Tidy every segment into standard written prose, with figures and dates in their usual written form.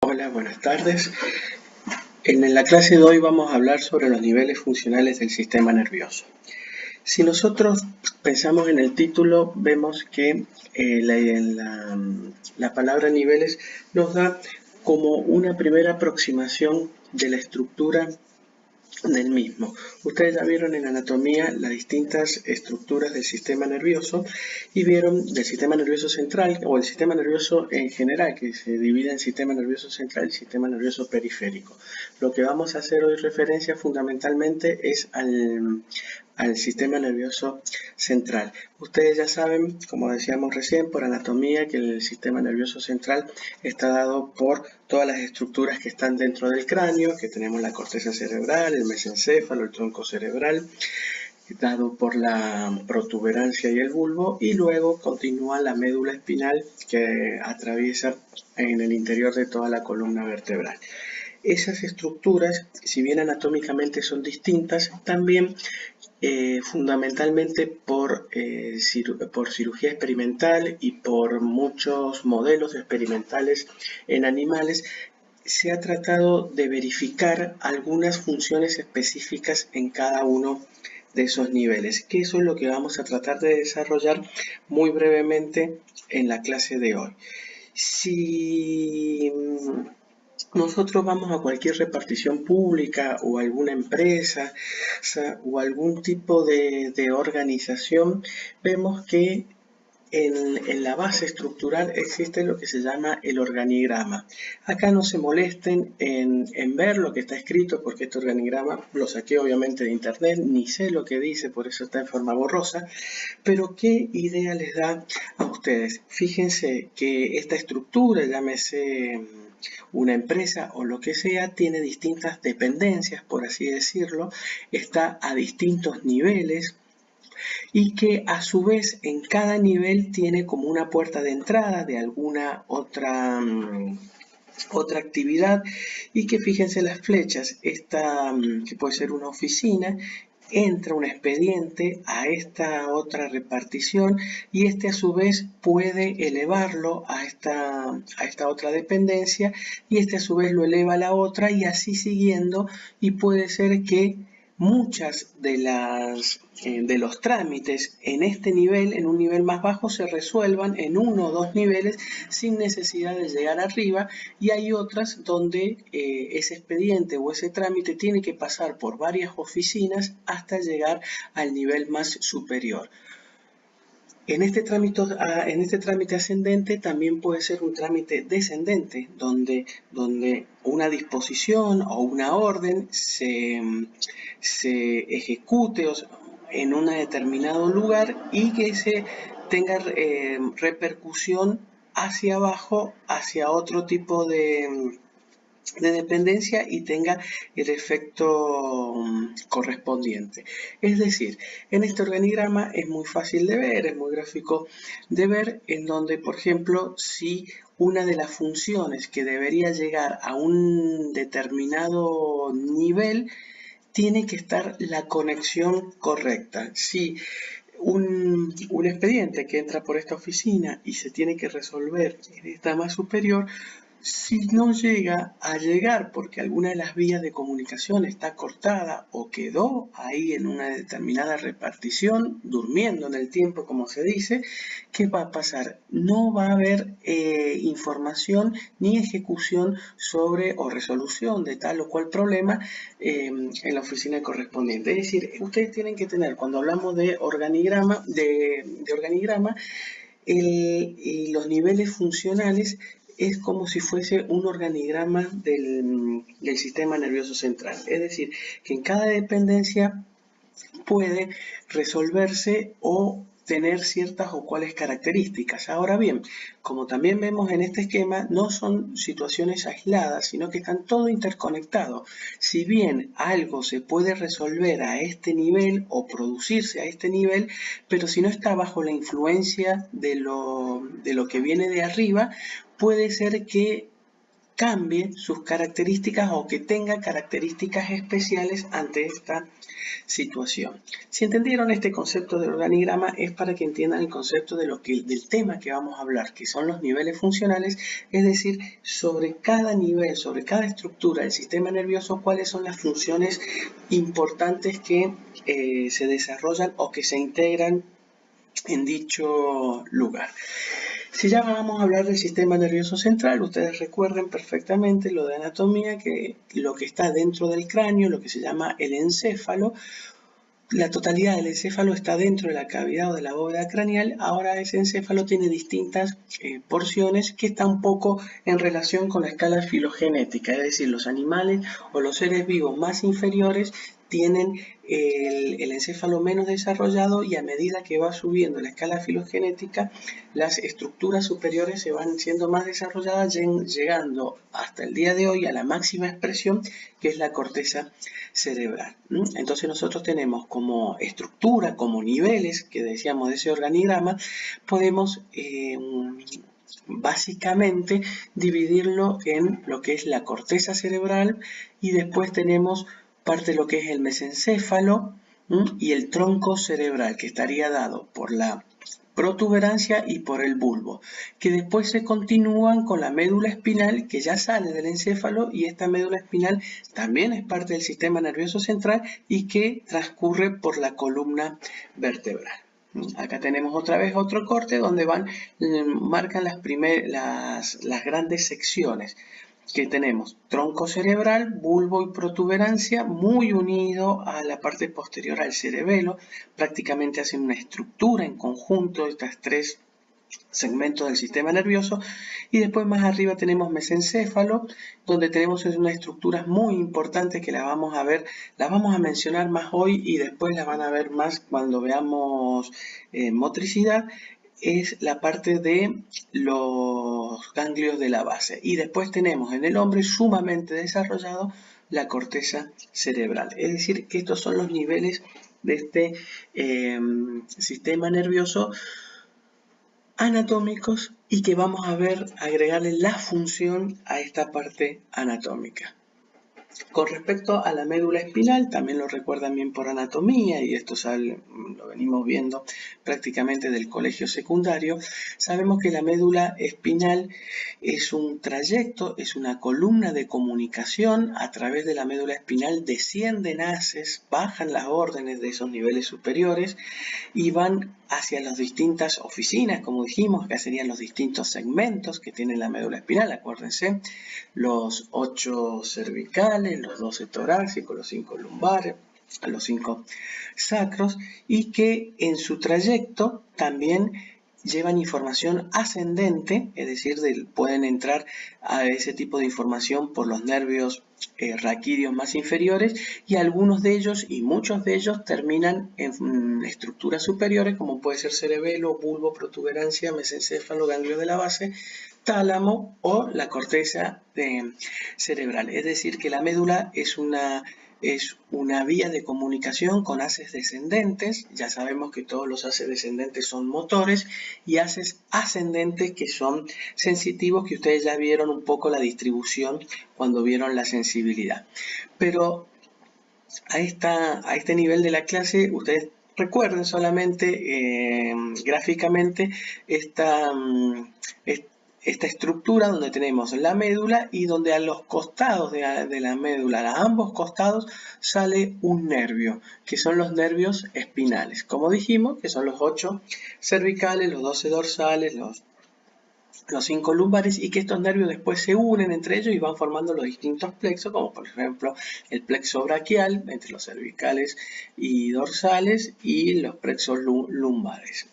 Hola, buenas tardes. En la clase de hoy vamos a hablar sobre los niveles funcionales del sistema nervioso. Si nosotros pensamos en el título, vemos que la palabra niveles nos da como una primera aproximación de la estructura del mismo. Ustedes ya vieron en anatomía las distintas estructuras del sistema nervioso y vieron del sistema nervioso central o el sistema nervioso en general, que se divide en sistema nervioso central y sistema nervioso periférico. Lo que vamos a hacer hoy referencia fundamentalmente es al sistema nervioso central. Ustedes ya saben, como decíamos recién, por anatomía, que el sistema nervioso central está dado por todas las estructuras que están dentro del cráneo, que tenemos la corteza cerebral, el mesencéfalo, el tronco cerebral, dado por la protuberancia y el bulbo, y luego continúa la médula espinal que atraviesa en el interior de toda la columna vertebral. Esas estructuras, si bien anatómicamente son distintas, también fundamentalmente por cirugía experimental y por muchos modelos experimentales en animales, se ha tratado de verificar algunas funciones específicas en cada uno de esos niveles, que eso es lo que vamos a tratar de desarrollar muy brevemente en la clase de hoy. Si nosotros vamos a cualquier repartición pública o alguna empresa o algún tipo de organización, vemos que en la base estructural existe lo que se llama el organigrama. Acá no se molesten en ver lo que está escrito, porque este organigrama lo saqué obviamente de internet, ni sé lo que dice, por eso está en forma borrosa, pero ¿qué idea les da a ustedes? Fíjense que esta estructura, llámese una empresa o lo que sea, tiene distintas dependencias, por así decirlo, está a distintos niveles y que a su vez en cada nivel tiene como una puerta de entrada de alguna otra actividad, y que fíjense las flechas, esta que puede ser una oficina, entra un expediente a esta otra repartición y este a su vez puede elevarlo a esta otra dependencia y este a su vez lo eleva a la otra y así siguiendo, y puede ser que muchas de los trámites en este nivel, en un nivel más bajo, se resuelvan en uno o dos niveles sin necesidad de llegar arriba, y hay otras donde ese expediente o ese trámite tiene que pasar por varias oficinas hasta llegar al nivel más superior. En este trámite ascendente también puede ser un trámite descendente, donde una disposición o una orden se ejecute en un determinado lugar y que se tenga repercusión hacia abajo, hacia otro tipo de dependencia y tenga el efecto correspondiente. Es decir, en este organigrama es muy fácil de ver, es muy gráfico de ver, en donde, por ejemplo, si una de las funciones que debería llegar a un determinado nivel, tiene que estar la conexión correcta. Si un expediente que entra por esta oficina y se tiene que resolver en esta más superior, si no llega a llegar porque alguna de las vías de comunicación está cortada o quedó ahí en una determinada repartición, durmiendo en el tiempo, como se dice, ¿qué va a pasar? No va a haber información ni ejecución sobre o resolución de tal o cual problema en la oficina correspondiente. Es decir, ustedes tienen que tener, cuando hablamos de organigrama, y los niveles funcionales, es como si fuese un organigrama del sistema nervioso central. Es decir, que en cada dependencia puede resolverse o tener ciertas o cuales características. Ahora bien, como también vemos en este esquema, no son situaciones aisladas, sino que están todo interconectado. Si bien algo se puede resolver a este nivel o producirse a este nivel, pero si no está bajo la influencia de lo que viene de arriba, puede ser que cambie sus características o que tenga características especiales ante esta situación. Si entendieron este concepto del organigrama, es para que entiendan el concepto de del tema que vamos a hablar, que son los niveles funcionales, es decir, sobre cada nivel, sobre cada estructura del sistema nervioso, cuáles son las funciones importantes que se desarrollan o que se integran en dicho lugar. Si ya vamos a hablar del sistema nervioso central, ustedes recuerden perfectamente lo de anatomía, que lo que está dentro del cráneo, lo que se llama el encéfalo, la totalidad del encéfalo está dentro de la cavidad o de la bóveda craneal. Ahora ese encéfalo tiene distintas porciones que están un poco en relación con la escala filogenética, es decir, los animales o los seres vivos más inferiores tienen el encéfalo menos desarrollado, y a medida que va subiendo la escala filogenética, las estructuras superiores se van siendo más desarrolladas, llegando hasta el día de hoy a la máxima expresión, que es la corteza cerebral. Entonces nosotros tenemos como estructura, como niveles que decíamos de ese organigrama, podemos básicamente dividirlo en lo que es la corteza cerebral, y después tenemos parte de lo que es el mesencéfalo y el tronco cerebral, que estaría dado por la protuberancia y por el bulbo, que después se continúan con la médula espinal, que ya sale del encéfalo, y esta médula espinal también es parte del sistema nervioso central y que transcurre por la columna vertebral. Acá tenemos otra vez otro corte donde marcan las grandes secciones que tenemos: tronco cerebral, bulbo y protuberancia, muy unido a la parte posterior al cerebelo. Prácticamente hacen una estructura en conjunto estas tres segmentos del sistema nervioso. Y después más arriba tenemos mesencéfalo, donde tenemos unas estructuras muy importantes que las vamos a ver, las vamos a mencionar más hoy y después las van a ver más cuando veamos motricidad. Es la parte de los ganglios de la base. Y después tenemos en el hombre sumamente desarrollado la corteza cerebral. Es decir, que estos son los niveles de este sistema nervioso anatómicos, y que vamos a ver agregarle la función a esta parte anatómica. Con respecto a la médula espinal, también lo recuerdan bien por anatomía, y esto lo venimos viendo prácticamente del colegio secundario. Sabemos que la médula espinal es un trayecto, es una columna de comunicación. A través de la médula espinal descienden haces, bajan las órdenes de esos niveles superiores y van hacia las distintas oficinas, como dijimos. Acá serían los distintos segmentos que tiene la médula espinal. Acuérdense, los 8 cervicales, los 12 torácicos, los 5 lumbares, los 5 sacros, y que en su trayecto también llevan información ascendente, es decir, pueden entrar a ese tipo de información por los nervios raquídeos más inferiores, y algunos de ellos y muchos de ellos terminan en estructuras superiores, como puede ser cerebelo, bulbo, protuberancia, mesencéfalo, ganglio de la base, tálamo o la corteza cerebral. Es decir, que la médula es una vía de comunicación con haces descendentes. Ya sabemos que todos los haces descendentes son motores, y haces ascendentes que son sensitivos, que ustedes ya vieron un poco la distribución cuando vieron la sensibilidad. Pero a este nivel de la clase, ustedes recuerden solamente gráficamente esta estructura donde tenemos la médula, y donde a los costados de la médula, a ambos costados, sale un nervio, que son los nervios espinales. Como dijimos, que son los 8 cervicales, los 12 dorsales, los 5 lumbares, y que estos nervios después se unen entre ellos y van formando los distintos plexos, como por ejemplo el plexo braquial entre los cervicales y dorsales, y los plexos lumbares.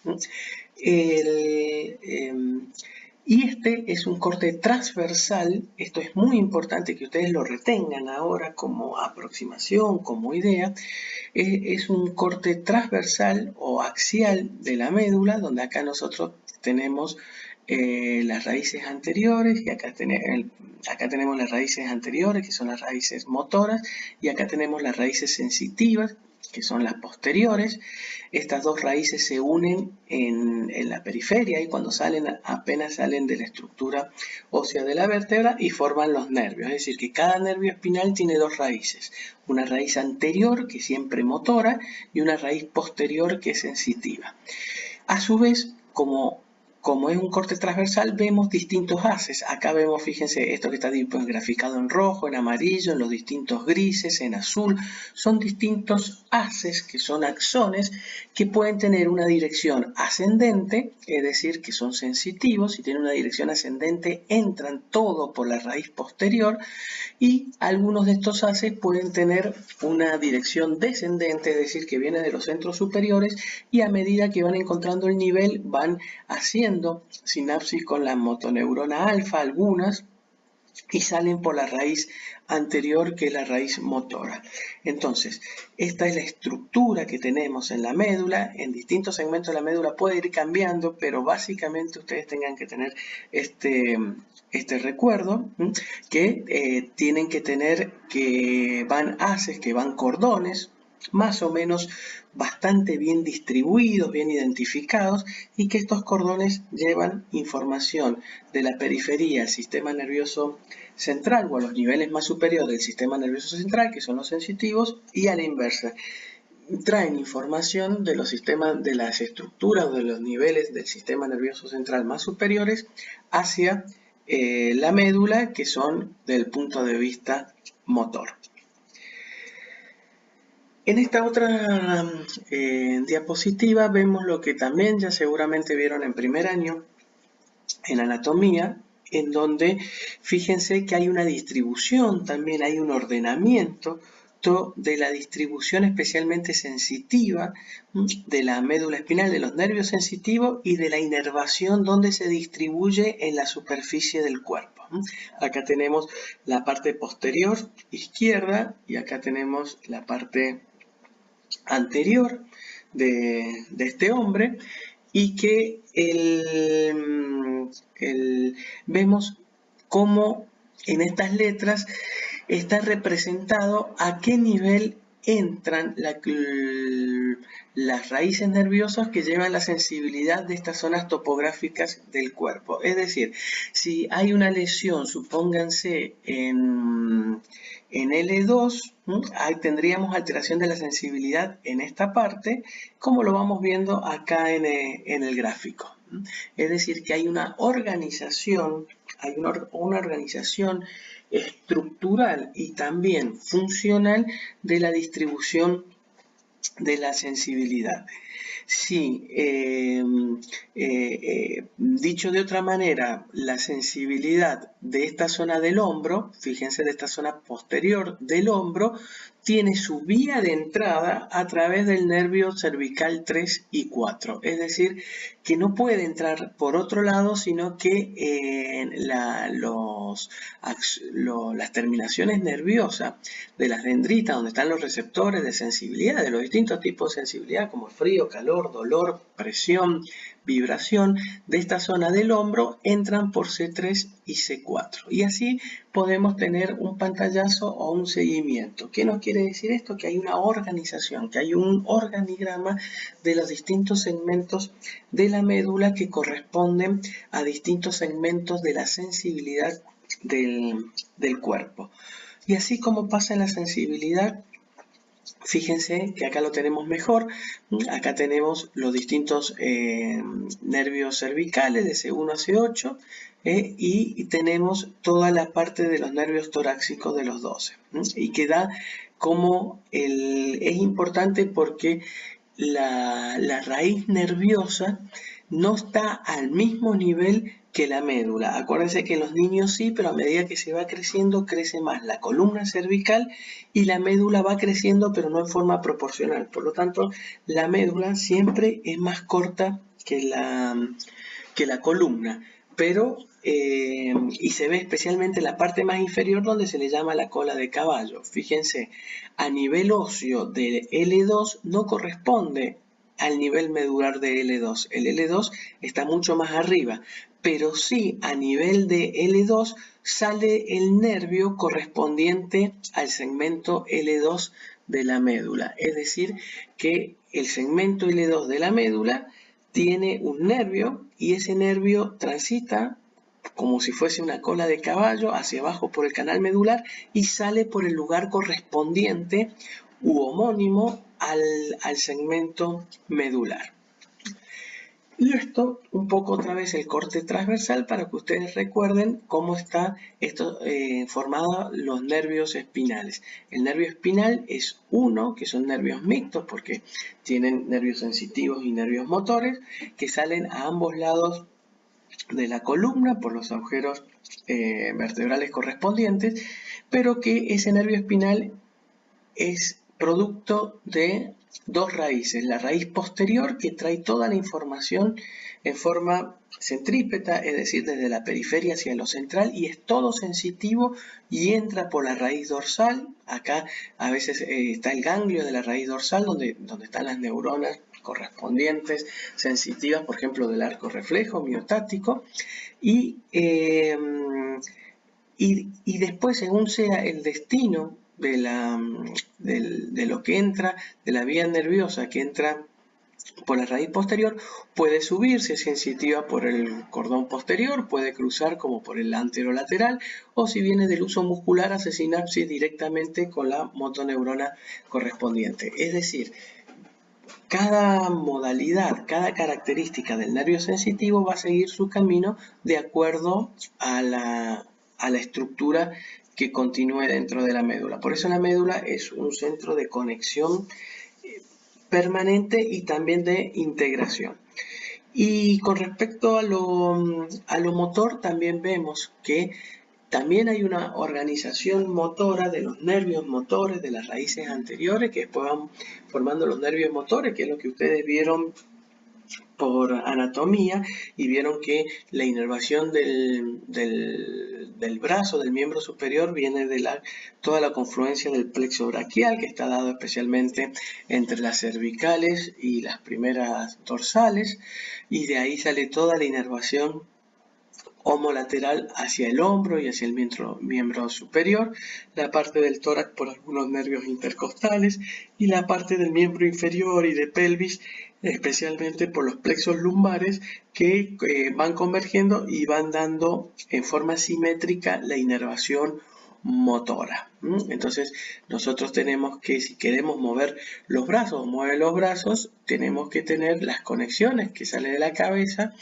Y este es un corte transversal. Esto es muy importante que ustedes lo retengan ahora como aproximación, como idea. Es un corte transversal o axial de la médula, donde acá nosotros tenemos las raíces anteriores, y acá tenemos las raíces anteriores, que son las raíces motoras, y acá tenemos las raíces sensitivas, que son las posteriores. Estas dos raíces se unen en la periferia y cuando salen, apenas salen de la estructura ósea de la vértebra y forman los nervios. Es decir, que cada nervio espinal tiene dos raíces. Una raíz anterior, que es siempre motora, y una raíz posterior, que es sensitiva. A su vez, como es un corte transversal, vemos distintos haces. Acá vemos, fíjense, esto que está graficado en rojo, en amarillo, en los distintos grises, en azul. Son distintos haces, que son axones, que pueden tener una dirección ascendente, es decir, que son sensitivos. Si tienen una dirección ascendente, entran todo por la raíz posterior. Y algunos de estos haces pueden tener una dirección descendente, es decir, que viene de los centros superiores, y a medida que van encontrando el nivel van haciendo sinapsis con la motoneurona alfa, algunas, y salen por la raíz anterior, que es la raíz motora. Entonces, esta es la estructura que tenemos en la médula. En distintos segmentos de la médula puede ir cambiando, pero básicamente ustedes tengan que tener este recuerdo, que tienen que tener que van haces, que van cordones, más o menos bastante bien distribuidos, bien identificados, y que estos cordones llevan información de la periferia al sistema nervioso central o a los niveles más superiores del sistema nervioso central, que son los sensitivos, y a la inversa. Traen información de los sistemas, de las estructuras o de los niveles del sistema nervioso central más superiores hacia la médula, que son del punto de vista motor. En esta otra diapositiva vemos lo que también ya seguramente vieron en primer año en anatomía, en donde fíjense que hay una distribución, también hay un ordenamiento de la distribución especialmente sensitiva de la médula espinal, de los nervios sensitivos y de la inervación donde se distribuye en la superficie del cuerpo. Acá tenemos la parte posterior izquierda y acá tenemos la parte anterior de este hombre, y que vemos cómo en estas letras está representado a qué nivel entran las raíces nerviosas que llevan la sensibilidad de estas zonas topográficas del cuerpo. Es decir, si hay una lesión, supónganse en L2, ahí tendríamos alteración de la sensibilidad en esta parte, como lo vamos viendo acá en el gráfico. Es decir, que hay una organización, una organización estructural y también funcional de la distribución de la sensibilidad. Sí, dicho de otra manera, la sensibilidad de esta zona del hombro, fíjense, de esta zona posterior del hombro, tiene su vía de entrada a través del nervio cervical 3 y 4. Es decir, que no puede entrar por otro lado, sino que las terminaciones nerviosas de las dendritas, donde están los receptores de sensibilidad, de los distintos tipos de sensibilidad, como frío, calor, dolor, presión, vibración, de esta zona del hombro, entran por C3 y C4. Y así podemos tener un pantallazo o un seguimiento. ¿Qué nos quiere decir esto? Que hay una organización, que hay un organigrama de los distintos segmentos de la médula que corresponden a distintos segmentos de la sensibilidad del cuerpo. Y así como pasa en la sensibilidad, fíjense que acá lo tenemos mejor. Acá tenemos los distintos nervios cervicales de C1 a C8 y tenemos toda la parte de los nervios torácicos de los 12. Y que da como es importante porque la raíz nerviosa no está al mismo nivel que la médula. Acuérdense que en los niños sí, pero a medida que se va creciendo, crece más la columna cervical y la médula va creciendo, pero no en forma proporcional. Por lo tanto, la médula siempre es más corta que la columna, pero y se ve especialmente en la parte más inferior, donde se le llama la cola de caballo. Fíjense, a nivel óseo de L2 no corresponde al nivel medular de L2. El L2 está mucho más arriba, pero sí a nivel de L2 sale el nervio correspondiente al segmento L2 de la médula. Es decir, que el segmento L2 de la médula tiene un nervio y ese nervio transita como si fuese una cola de caballo hacia abajo por el canal medular y sale por el lugar correspondiente u homónimo al segmento medular. Y esto, un poco otra vez el corte transversal para que ustedes recuerden cómo está esto formado los nervios espinales. El nervio espinal es uno, que son nervios mixtos porque tienen nervios sensitivos y nervios motores, que salen a ambos lados de la columna por los agujeros vertebrales correspondientes, pero que ese nervio espinal es producto de dos raíces. La raíz posterior, que trae toda la información en forma centrípeta, es decir, desde la periferia hacia lo central, y es todo sensitivo y entra por la raíz dorsal. Acá a veces está el ganglio de la raíz dorsal, donde están las neuronas correspondientes sensitivas, por ejemplo, del arco reflejo miostático, y después, según sea el destino de lo que entra, de la vía nerviosa que entra por la raíz posterior, puede subir si es sensitiva por el cordón posterior, puede cruzar como por el anterolateral, o si viene del uso muscular, hace sinapsis directamente con la motoneurona correspondiente. Es decir, cada modalidad, cada característica del nervio sensitivo va a seguir su camino de acuerdo a la estructura que continúe dentro de la médula. Por eso la médula es un centro de conexión permanente y también de integración. Y con respecto a lo motor, también vemos que también hay una organización motora de los nervios motores, de las raíces anteriores, que después van formando los nervios motores, que es lo que ustedes vieron por anatomía, y vieron que la inervación del brazo, del miembro superior, viene de toda la confluencia del plexo braquial, que está dado especialmente entre las cervicales y las primeras dorsales, y de ahí sale toda la inervación homolateral hacia el hombro y hacia el miembro superior, la parte del tórax por algunos nervios intercostales y la parte del miembro inferior y de pelvis especialmente por los plexos lumbares que van convergiendo y van dando en forma simétrica la inervación motora. Entonces nosotros tenemos que, si queremos mover los brazos o mover los brazos, tenemos que tener las conexiones que salen de la cabeza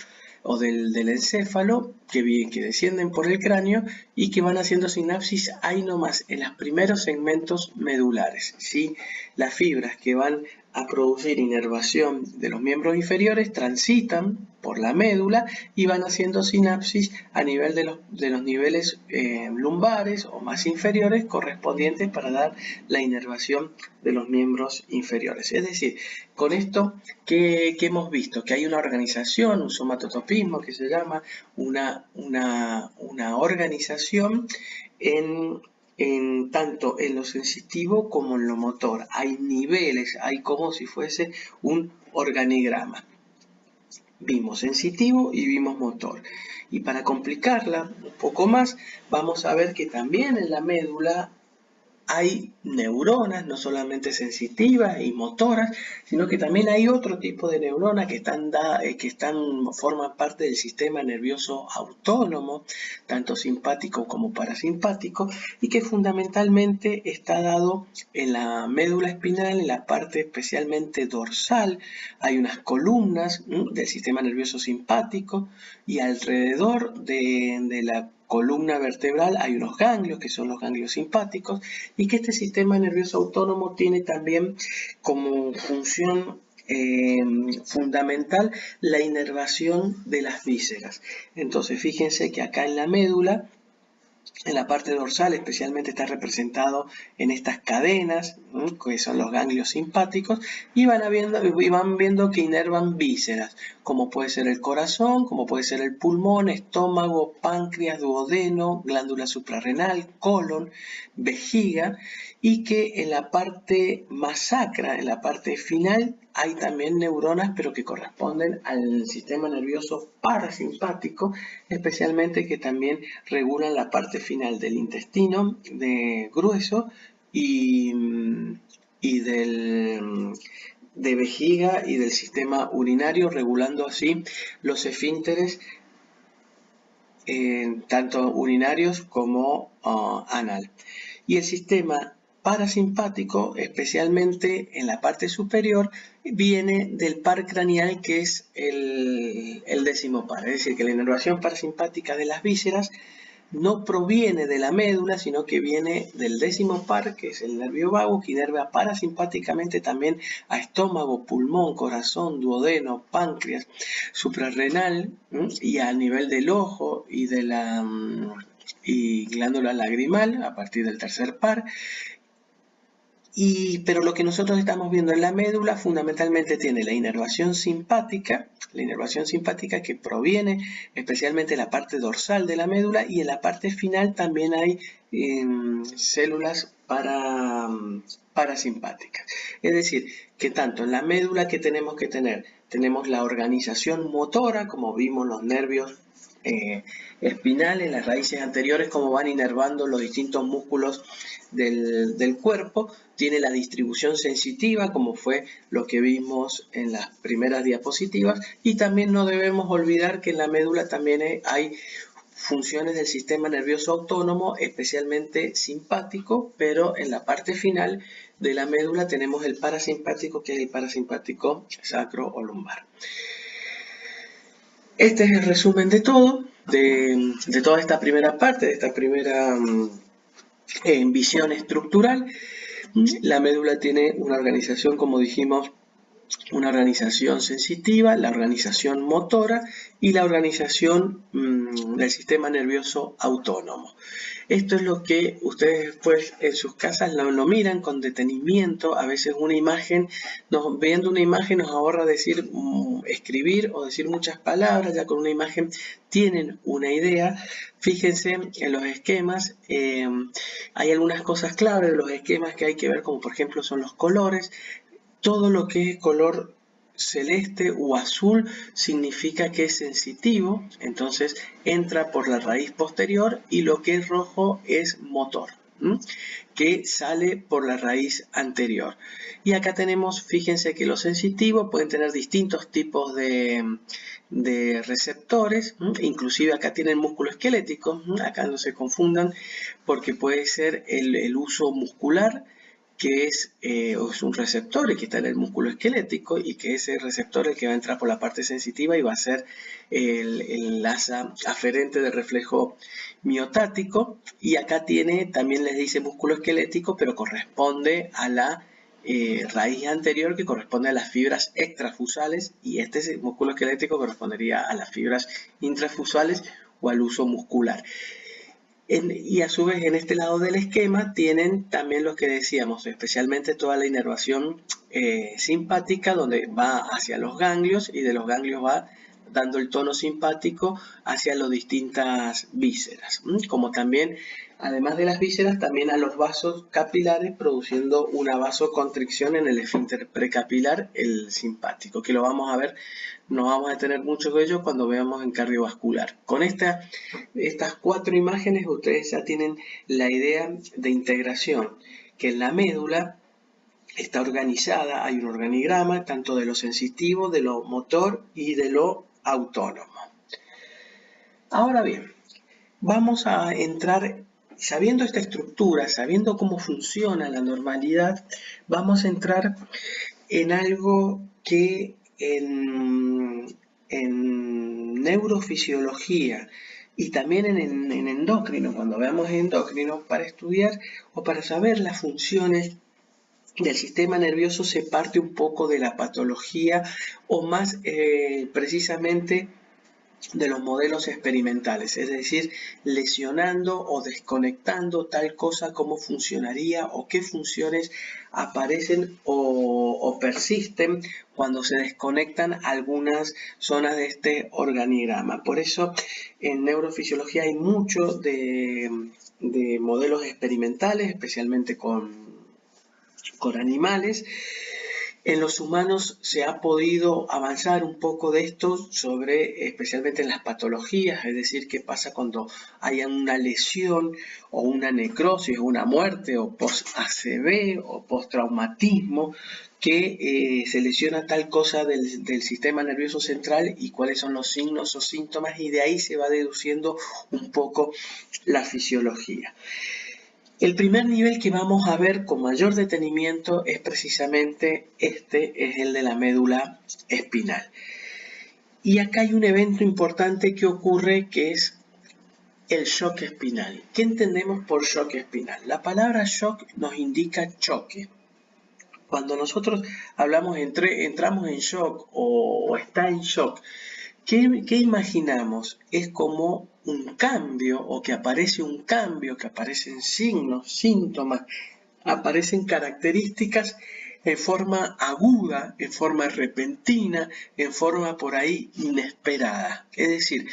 o del encéfalo que descienden por el cráneo y que van haciendo sinapsis ahí nomás, en los primeros segmentos medulares, ¿sí? Las fibras que van a producir inervación de los miembros inferiores transitan por la médula y van haciendo sinapsis a nivel de los niveles lumbares o más inferiores correspondientes para dar la inervación de los miembros inferiores. Es decir, con esto que hemos visto, que hay una organización, un somatotopismo que se llama, una organización tanto en lo sensitivo como en lo motor. Hay niveles, hay como si fuese un organigrama. Vimos sensitivo y vimos motor. Y para complicarla un poco más, vamos a ver que también en la médula hay neuronas, no solamente sensitivas y motoras, sino que también hay otro tipo de neuronas que forman parte del sistema nervioso autónomo, tanto simpático como parasimpático, y que fundamentalmente está dado en la médula espinal, en la parte especialmente dorsal. Hay unas columnas del sistema nervioso simpático y alrededor de la columna vertebral hay unos ganglios, que son los ganglios simpáticos, y que este sistema nervioso autónomo tiene también como función fundamental la inervación de las vísceras. Entonces, fíjense que acá en la médula, en la parte dorsal especialmente, está representado en estas cadenas, que son los ganglios simpáticos, y van viendo que inervan vísceras, como puede ser el corazón, como puede ser el pulmón, estómago, páncreas, duodeno, glándula suprarrenal, colon, vejiga, y que en la parte más sacra, en la parte final, hay también neuronas, pero que corresponden al sistema nervioso parasimpático, especialmente que también regulan la parte final del intestino grueso y y de vejiga y del sistema urinario, regulando así los esfínteres tanto urinarios como anal. Y el sistema parasimpático, especialmente en la parte superior, viene del par craneal, que es el décimo par. Es decir, que la inervación parasimpática de las vísceras no proviene de la médula, sino que viene del décimo par, que es el nervio vago, que inerva parasimpáticamente también a estómago, pulmón, corazón, duodeno, páncreas, suprarrenal, y a nivel del ojo y de la y glándula lagrimal a partir del tercer par. Pero lo que nosotros estamos viendo en la médula fundamentalmente tiene la inervación simpática que proviene especialmente de la parte dorsal de la médula, y en la parte final también hay células parasimpáticas. Es decir, que tanto en la médula que tenemos tenemos la organización motora, como vimos los nervios espinales, las raíces anteriores, como van inervando los distintos músculos del cuerpo. Tiene la distribución sensitiva, como fue lo que vimos en las primeras diapositivas, y también no debemos olvidar que en la médula también hay funciones del sistema nervioso autónomo, especialmente simpático, pero en la parte final de la médula tenemos el parasimpático, que es el parasimpático sacro o lumbar. Este es el resumen de todo, de toda esta primera parte, de esta primera visión estructural. La médula tiene una organización, como dijimos, una organización sensitiva, la organización motora y la organización del sistema nervioso autónomo. Esto es lo que ustedes después en sus casas lo miran con detenimiento. A veces una imagen, viendo una imagen nos ahorra decir, escribir o decir muchas palabras. Ya con una imagen tienen una idea. Fíjense en los esquemas, hay algunas cosas clave de los esquemas que hay que ver, como por ejemplo son los colores. Todo lo que es color celeste o azul significa que es sensitivo, entonces entra por la raíz posterior, y lo que es rojo es motor, que sale por la raíz anterior. Y acá tenemos, fíjense que los sensitivos pueden tener distintos tipos de receptores, inclusive acá tienen músculo esquelético, acá no se confundan, porque puede ser el uso muscular, que es un receptor y que está en el músculo esquelético, y que ese receptor es el que va a entrar por la parte sensitiva y va a ser el asa aferente del reflejo miotático. Y acá también les dice músculo esquelético, pero corresponde a la raíz anterior, que corresponde a las fibras extrafusales, y este músculo esquelético correspondería a las fibras intrafusales o al uso muscular. Y a su vez en este lado del esquema tienen también lo que decíamos, especialmente toda la inervación simpática, donde va hacia los ganglios, y de los ganglios va dando el tono simpático hacia las distintas vísceras, como también, además de las vísceras, también a los vasos capilares, produciendo una vasoconstricción en el esfínter precapilar, el simpático, que lo vamos a ver. No vamos a tener mucho de ello cuando veamos en cardiovascular. Con estas 4 imágenes ustedes ya tienen la idea de integración, que en la médula está organizada, hay un organigrama tanto de lo sensitivo, de lo motor y de lo autónomo. Ahora bien, vamos a entrar, sabiendo esta estructura, sabiendo cómo funciona la normalidad, vamos a entrar en algo que en neurofisiología y también en endocrino, cuando veamos endocrino, para estudiar o para saber las funciones del sistema nervioso, se parte un poco de la patología, o más precisamente de los modelos experimentales, es decir, lesionando o desconectando tal cosa, cómo funcionaría o qué funciones aparecen o persisten cuando se desconectan algunas zonas de este organigrama. Por eso en neurofisiología hay mucho de modelos experimentales, especialmente con animales, En los humanos se ha podido avanzar un poco de esto sobre, especialmente en las patologías, es decir, qué pasa cuando haya una lesión o una necrosis, una muerte o post-ACV o post-traumatismo que se lesiona tal cosa del sistema nervioso central y cuáles son los signos o síntomas, y de ahí se va deduciendo un poco la fisiología. El primer nivel que vamos a ver con mayor detenimiento es precisamente es el de la médula espinal. Y acá hay un evento importante que ocurre, que es el shock espinal. ¿Qué entendemos por shock espinal? La palabra shock nos indica choque. Cuando nosotros hablamos entramos en shock o está en shock, ¿qué imaginamos? Es como un cambio, o que aparece un cambio, que aparecen signos, síntomas, aparecen características en forma aguda, en forma repentina, en forma por ahí inesperada. Es decir,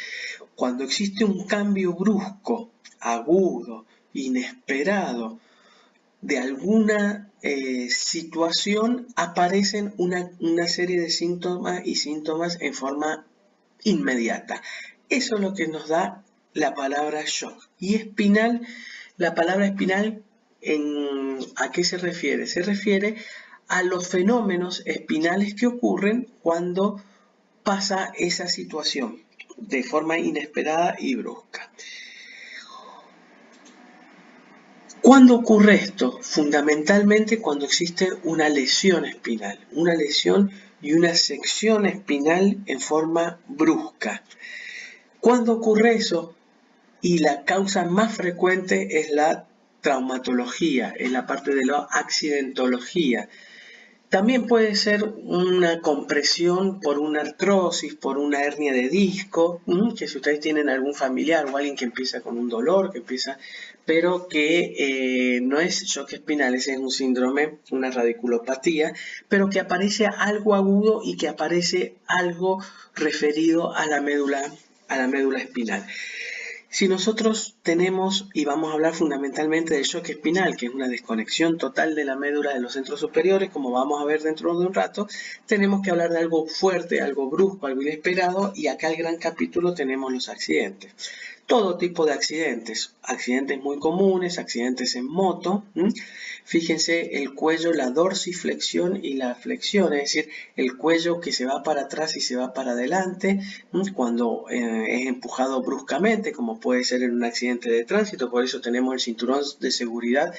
cuando existe un cambio brusco, agudo, inesperado, de alguna situación, aparecen una serie de síntomas en forma inmediata. Eso es lo que nos da la palabra shock. Y espinal, la palabra espinal, ¿a qué se refiere? Se refiere a los fenómenos espinales que ocurren cuando pasa esa situación de forma inesperada y brusca. ¿Cuándo ocurre esto? Fundamentalmente cuando existe una lesión espinal, una lesión y una sección espinal en forma brusca. ¿Cuándo ocurre eso? Y la causa más frecuente es la traumatología, es la parte de la accidentología. También puede ser una compresión por una artrosis, por una hernia de disco, que si ustedes tienen algún familiar o alguien que empieza con un dolor, pero que no es shock espinal, ese es un síndrome, una radiculopatía, pero que aparece algo agudo y que aparece algo referido a la médula espinal. Si nosotros tenemos, y vamos a hablar fundamentalmente del shock espinal, que es una desconexión total de la médula de los centros superiores, como vamos a ver dentro de un rato, tenemos que hablar de algo fuerte, algo brusco, algo inesperado, y acá el gran capítulo tenemos los accidentes. Todo tipo de accidentes muy comunes, accidentes en moto. Fíjense el cuello, la dorsiflexión y la flexión, es decir, el cuello que se va para atrás y se va para adelante cuando es empujado bruscamente, como puede ser en un accidente de tránsito. Por eso tenemos el cinturón de seguridad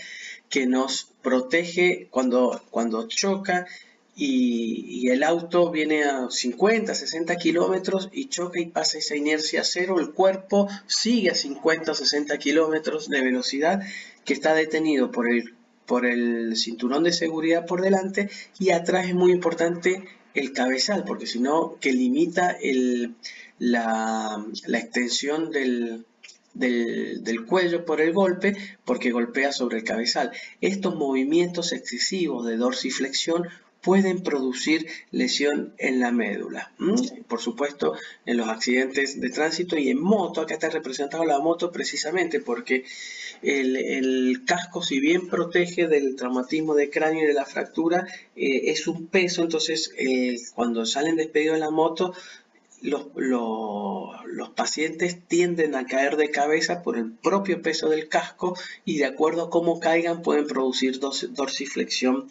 que nos protege cuando choca y el auto viene a 50, 60 kilómetros y choca y pasa esa inercia cero. El cuerpo sigue a 50 o 60 kilómetros de velocidad, que está detenido por el cinturón de seguridad por delante, y atrás es muy importante el cabezal, porque si no, que limita la extensión del cuello por el golpe, porque golpea sobre el cabezal. Estos movimientos excesivos de dorsiflexión pueden producir lesión en la médula. Por supuesto, en los accidentes de tránsito y en moto. Acá está representado la moto precisamente porque el casco, si bien protege del traumatismo de cráneo y de la fractura, es un peso. Entonces cuando salen despedidos de la moto, los pacientes tienden a caer de cabeza por el propio peso del casco, y de acuerdo a cómo caigan pueden producir dorsiflexión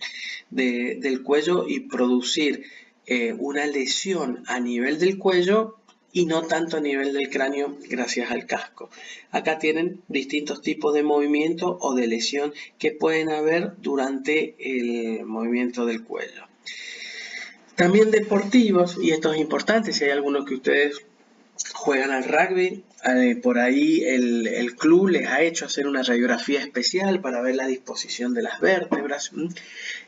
del cuello y producir una lesión a nivel del cuello y no tanto a nivel del cráneo gracias al casco. Acá tienen distintos tipos de movimiento o de lesión que pueden haber durante el movimiento del cuello. También deportivos, y esto es importante, si hay algunos que ustedes juegan al rugby, por ahí el club les ha hecho hacer una radiografía especial para ver la disposición de las vértebras,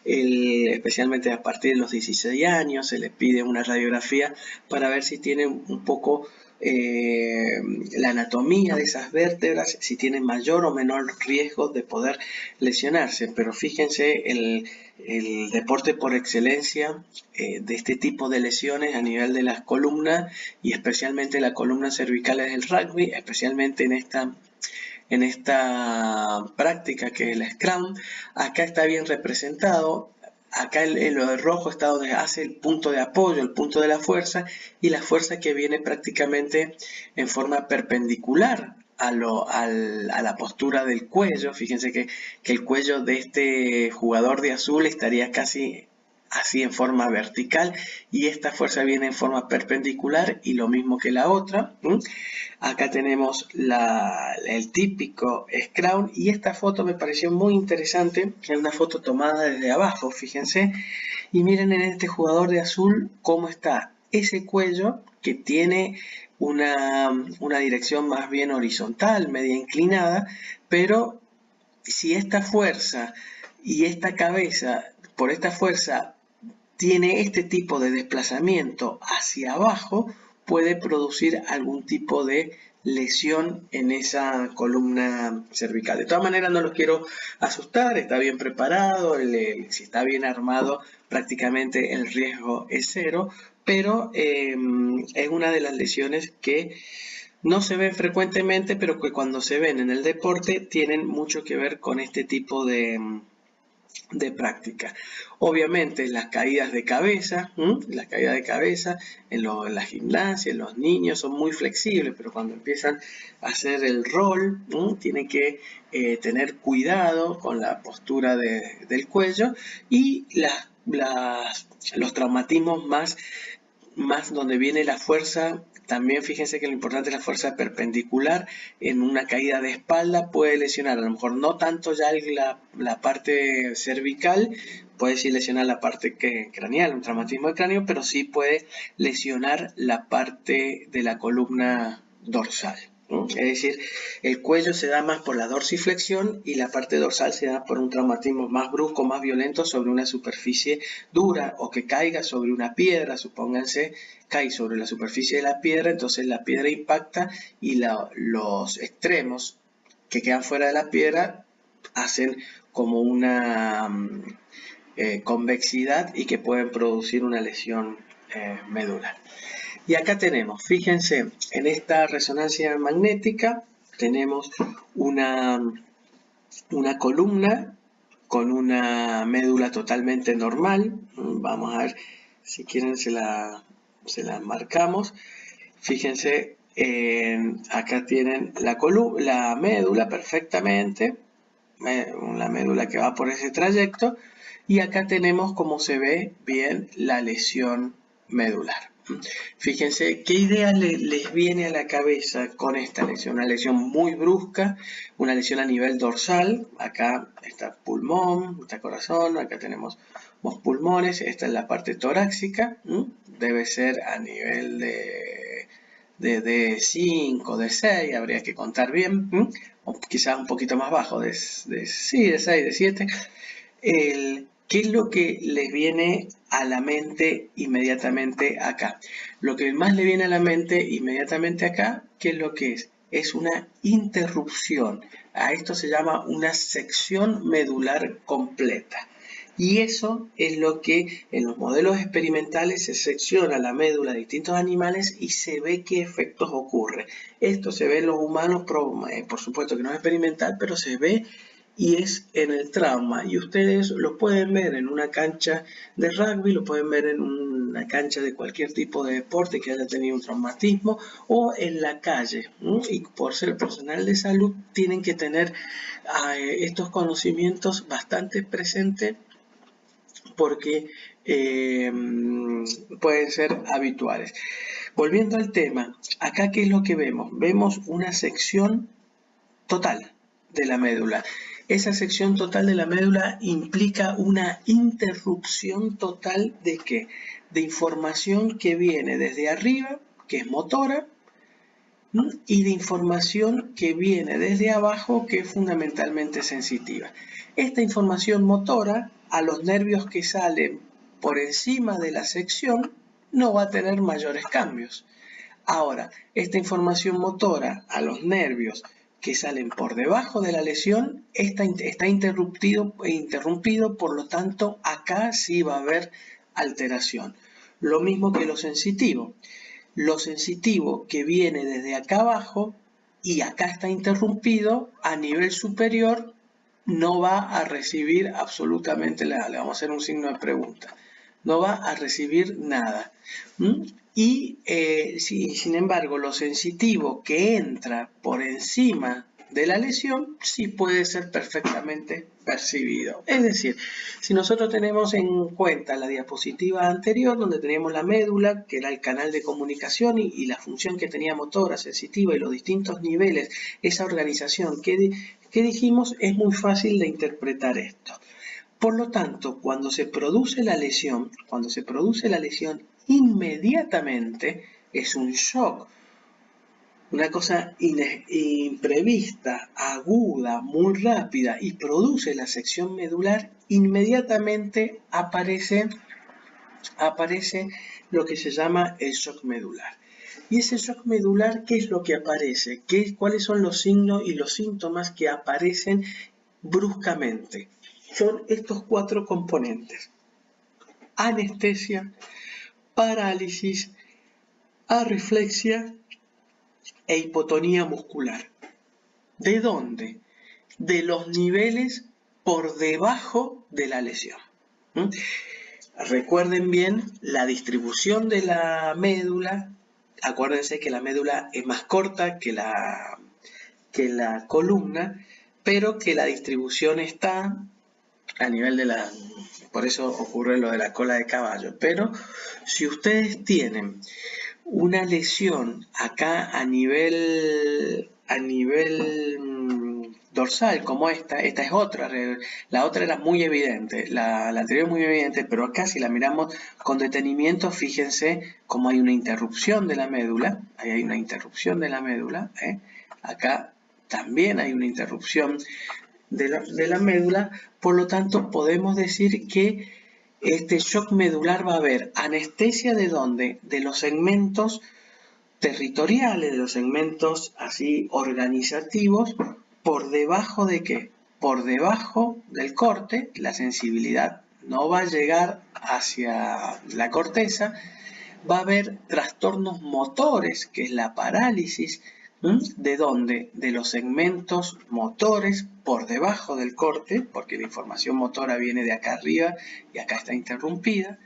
especialmente a partir de los 16 años se les pide una radiografía para ver si tienen un poco la anatomía de esas vértebras, si tienen mayor o menor riesgo de poder lesionarse. Pero fíjense, el deporte por excelencia de este tipo de lesiones a nivel de las columnas, y especialmente la columna cervical, es el rugby, especialmente en esta práctica que es el Scrum. Acá está bien representado. acá en lo de rojo está donde hace el punto de apoyo, el punto de la fuerza, y la fuerza que viene prácticamente en forma perpendicular a la postura del cuello. Fíjense que el cuello de este jugador de azul estaría casi así en forma vertical, y esta fuerza viene en forma perpendicular, y lo mismo que la otra. Acá tenemos el típico scrum, y esta foto me pareció muy interesante. Es una foto tomada desde abajo, fíjense, y miren en este jugador de azul cómo está ese cuello, que tiene una dirección más bien horizontal, media inclinada, pero si esta fuerza y esta cabeza, por esta fuerza, tiene este tipo de desplazamiento hacia abajo, puede producir algún tipo de lesión en esa columna cervical. De todas maneras, no los quiero asustar, está bien preparado, si está bien armado, prácticamente el riesgo es cero, pero es una de las lesiones que no se ven frecuentemente, pero que cuando se ven en el deporte tienen mucho que ver con este tipo de práctica. Obviamente las caídas de cabeza, en la gimnasia, en los niños son muy flexibles, pero cuando empiezan a hacer el rol, tienen que tener cuidado con la postura del cuello, y los traumatismos más donde viene la fuerza. También fíjense que lo importante es la fuerza perpendicular. En una caída de espalda puede lesionar, a lo mejor no tanto ya la parte cervical, puede sí lesionar la parte craneal, un traumatismo de cráneo, pero sí puede lesionar la parte de la columna dorsal. Es decir, el cuello se da más por la dorsiflexión, y la parte dorsal se da por un traumatismo más brusco, más violento sobre una superficie dura, o que caiga sobre una piedra. Supónganse, cae sobre la superficie de la piedra, entonces la piedra impacta, y los extremos que quedan fuera de la piedra hacen como una convexidad, y que pueden producir una lesión medular. Y acá tenemos, fíjense, en esta resonancia magnética tenemos una columna con una médula totalmente normal. Vamos a ver, si quieren se la marcamos. Fíjense, acá tienen la médula perfectamente, la médula que va por ese trayecto, y acá tenemos cómo se ve bien la lesión medular. Fíjense qué ideas les viene a la cabeza con esta lesión. Una lesión muy brusca, una lesión a nivel dorsal. Acá está pulmón, está corazón, acá tenemos los pulmones, esta es la parte torácica. Debe ser a nivel de 5, de 6, habría que contar bien, o quizás un poquito más bajo, de 6, de 7. ¿Qué es lo que les viene a la mente inmediatamente acá? Lo que más le viene a la mente inmediatamente acá, ¿qué es lo que es? Es una interrupción. A esto se llama una sección medular completa. Y eso es lo que en los modelos experimentales se secciona la médula de distintos animales y se ve qué efectos ocurre. Esto se ve en los humanos, por supuesto que no es experimental, pero se ve y es en el trauma. Y ustedes lo pueden ver en una cancha de rugby, lo pueden ver en una cancha de cualquier tipo de deporte que haya tenido un traumatismo, o en la calle. Y por ser personal de salud tienen que tener estos conocimientos bastante presentes, porque pueden ser habituales. Volviendo al tema, acá ¿qué es lo que vemos? Vemos una sección total de la médula. Esa sección total de la médula implica una interrupción total ¿de qué? De información que viene desde arriba, que es motora, y de información que viene desde abajo, que es fundamentalmente sensitiva. Esta información motora, a los nervios que salen por encima de la sección, no va a tener mayores cambios. Ahora, esta información motora a los nervios que salen por debajo de la lesión está interrumpido, por lo tanto acá sí va a haber alteración. Lo mismo que lo sensitivo. Lo sensitivo que viene desde acá abajo y acá está interrumpido, a nivel superior no va a recibir absolutamente nada. Le vamos a hacer un signo de pregunta. No va a recibir nada. Y sin embargo, lo sensitivo que entra por encima de la lesión sí puede ser perfectamente percibido. Es decir, si nosotros tenemos en cuenta la diapositiva anterior donde teníamos la médula, que era el canal de comunicación y la función que tenía motora, sensitiva y los distintos niveles, esa organización que dijimos, es muy fácil de interpretar esto. Por lo tanto, cuando se produce la lesión, inmediatamente es un shock. Una cosa imprevista, aguda, muy rápida y produce la sección medular, inmediatamente aparece lo que se llama el shock medular. Y ese shock medular, ¿qué es lo que aparece? ¿Cuáles son los signos y los síntomas que aparecen bruscamente? Son estos 4 componentes: anestesia, parálisis, arreflexia e hipotonía muscular. ¿De dónde? De los niveles por debajo de la lesión. Recuerden bien la distribución de la médula. Acuérdense que la médula es más corta que la columna, pero que la distribución está a nivel de la... Por eso ocurre lo de la cola de caballo. Pero si ustedes tienen una lesión acá a nivel dorsal, como esta es otra. La otra era muy evidente, la anterior es muy evidente, pero acá si la miramos con detenimiento, fíjense cómo hay una interrupción de la médula. Ahí hay una interrupción de la médula. Acá también hay una interrupción de la médula. Por lo tanto, podemos decir que este shock medular va a haber anestesia ¿de dónde? De los segmentos territoriales, de los segmentos así organizativos. ¿Por debajo de qué? Por debajo del corte. La sensibilidad no va a llegar hacia la corteza. Va a haber trastornos motores, que es la parálisis. ¿De dónde? De los segmentos motores por debajo del corte, porque la información motora viene de acá arriba y acá está interrumpida.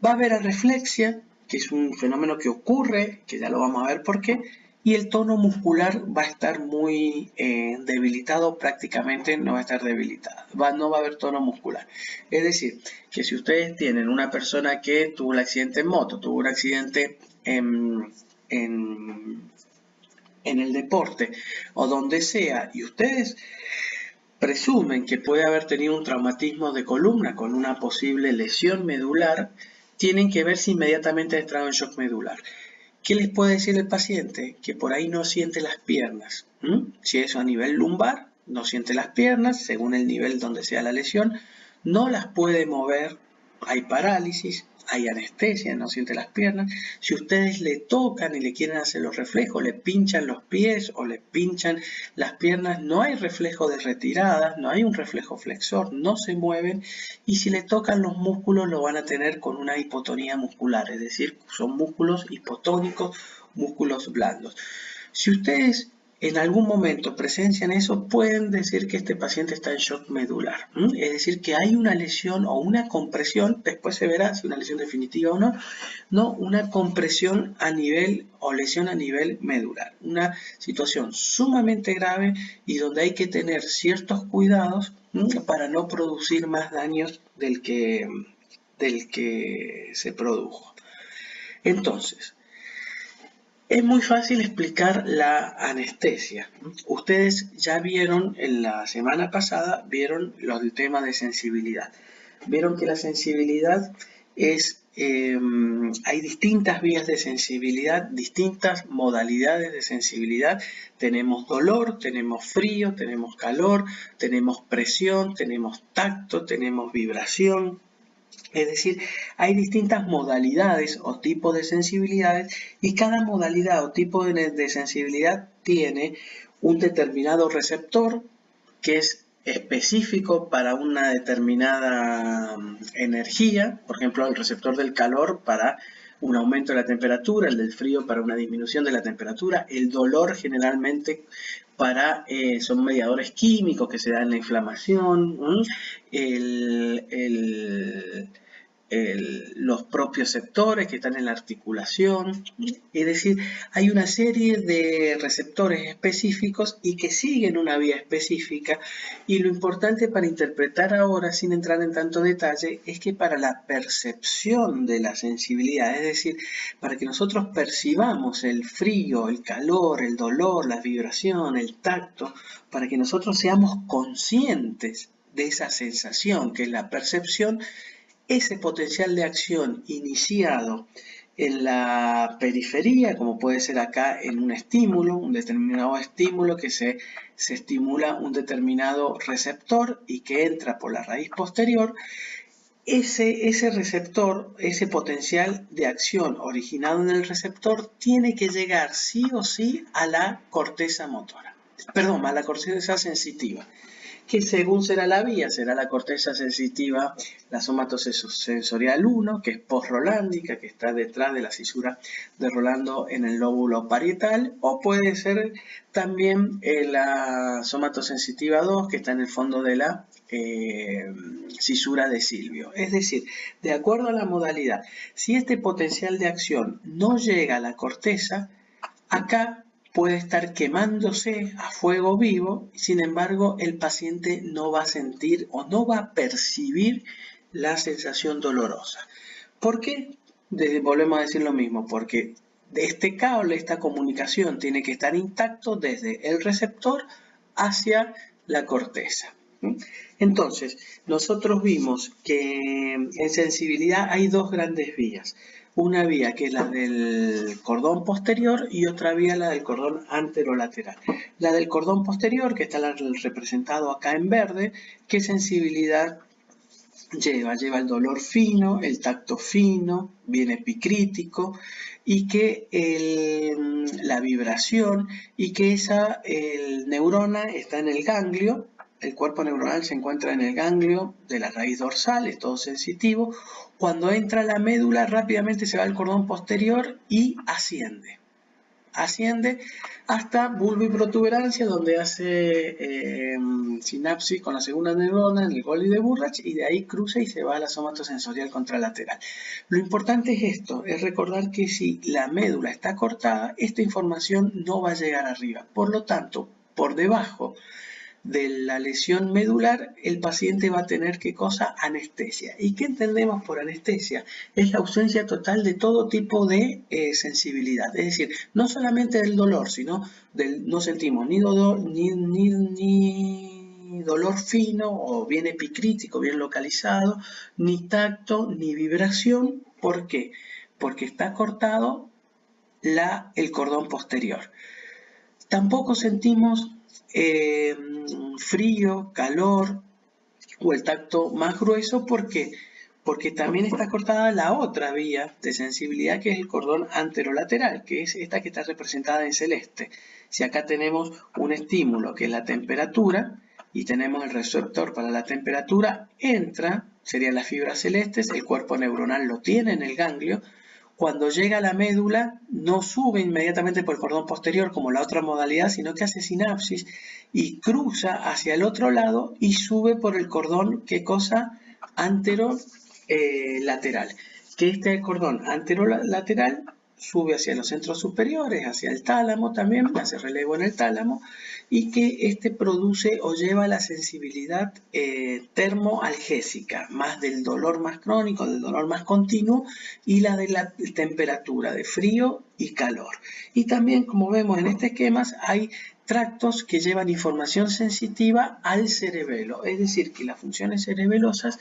Va a haber arreflexia, que es un fenómeno que ocurre, que ya lo vamos a ver por qué, y el tono muscular va a estar muy debilitado, prácticamente no va a estar debilitado, no va a haber tono muscular. Es decir, que si ustedes tienen una persona que tuvo un accidente en moto, tuvo un accidente en el deporte o donde sea, y ustedes presumen que puede haber tenido un traumatismo de columna con una posible lesión medular, tienen que ver si inmediatamente ha entrado en shock medular. ¿Qué les puede decir el paciente? Que por ahí no siente las piernas. Si es a nivel lumbar, no siente las piernas, según el nivel donde sea la lesión, no las puede mover, hay parálisis, hay anestesia, no siente las piernas. Si ustedes le tocan y le quieren hacer los reflejos, le pinchan los pies o le pinchan las piernas, no hay reflejo de retirada, no hay un reflejo flexor, no se mueven. Y si le tocan los músculos, lo van a tener con una hipotonía muscular, es decir, son músculos hipotónicos, músculos blandos. Si ustedes en algún momento presencian eso, pueden decir que este paciente está en shock medular. Es decir, que hay una lesión o una compresión, después se verá si una lesión definitiva o no, una compresión a nivel o lesión a nivel medular. Una situación sumamente grave y donde hay que tener ciertos cuidados para no producir más daños del que se produjo. Entonces, es muy fácil explicar la anestesia. Ustedes ya vieron en la semana pasada, vieron el tema de sensibilidad. Vieron que la sensibilidad es, hay distintas vías de sensibilidad, distintas modalidades de sensibilidad. Tenemos dolor, tenemos frío, tenemos calor, tenemos presión, tenemos tacto, tenemos vibración. Es decir, hay distintas modalidades o tipos de sensibilidades y cada modalidad o tipo de sensibilidad tiene un determinado receptor que es específico para una determinada energía. Por ejemplo, el receptor del calor para un aumento de la temperatura, el del frío para una disminución de la temperatura, el dolor generalmente son mediadores químicos que se dan en la inflamación, los propioceptores que están en la articulación, es decir, hay una serie de receptores específicos y que siguen una vía específica, y lo importante para interpretar ahora, sin entrar en tanto detalle, es que para la percepción de la sensibilidad, es decir, para que nosotros percibamos el frío, el calor, el dolor, la vibración, el tacto, para que nosotros seamos conscientes de esa sensación que es la percepción, ese potencial de acción iniciado en la periferia, como puede ser acá en un estímulo, un determinado estímulo que se estimula un determinado receptor y que entra por la raíz posterior, ese receptor, ese potencial de acción originado en el receptor tiene que llegar sí o sí a la corteza motora, perdón, a la corteza sensitiva, que según será la vía, será la corteza sensitiva, la somatosensorial 1, que es post-rolándica, que está detrás de la cisura de Rolando en el lóbulo parietal, o puede ser también la somatosensitiva 2, que está en el fondo de la cisura de Silvio. Es decir, de acuerdo a la modalidad, si este potencial de acción no llega a la corteza, acá puede estar quemándose a fuego vivo, sin embargo el paciente no va a sentir o no va a percibir la sensación dolorosa. ¿Por qué? Volvemos a decir lo mismo, porque de este cable, esta comunicación tiene que estar intacto desde el receptor hacia la corteza. Entonces, nosotros vimos que en sensibilidad hay dos grandes vías. Una vía que es la del cordón posterior y otra vía la del cordón anterolateral. La del cordón posterior, que está representado acá en verde, ¿qué sensibilidad lleva? Lleva el dolor fino, el tacto fino, bien epicrítico, y que la vibración, y que esa neurona está en el ganglio. El cuerpo neuronal se encuentra en el ganglio de la raíz dorsal, es todo sensitivo. Cuando entra la médula, rápidamente se va al cordón posterior y asciende hasta bulbiprotuberancia, donde hace sinapsis con la segunda neurona en el Golgi de Burrach, y de ahí cruza y se va a la somatosensorial contralateral. Lo importante es esto, es recordar que si la médula está cortada, esta información no va a llegar arriba. Por lo tanto, por debajo de la lesión medular, el paciente va a tener ¿qué cosa? Anestesia. ¿Y qué entendemos por anestesia? Es la ausencia total de todo tipo de sensibilidad. Es decir, no solamente del dolor, sino no sentimos ni dolor fino o bien epicrítico, bien localizado, ni tacto, ni vibración. ¿Por qué? Porque está cortado el cordón posterior. Tampoco sentimos frío, calor o el tacto más grueso. ¿Por qué? Porque también está cortada la otra vía de sensibilidad, que es el cordón anterolateral, que es esta que está representada en celeste. Si acá tenemos un estímulo que es la temperatura y tenemos el receptor para la temperatura, serían las fibras celestes, el cuerpo neuronal lo tiene en el ganglio. Cuando llega a la médula, no sube inmediatamente por el cordón posterior como la otra modalidad, sino que hace sinapsis y cruza hacia el otro lado y sube por el cordón, ¿qué cosa? Anterolateral. Que este cordón anterolateral sube hacia los centros superiores, hacia el tálamo también, hace relevo en el tálamo, y que este produce o lleva la sensibilidad termoalgésica, más del dolor más crónico, del dolor más continuo, y la de la temperatura, de frío y calor. Y también, como vemos en este esquema, hay tractos que llevan información sensitiva al cerebelo, es decir, que las funciones cerebelosas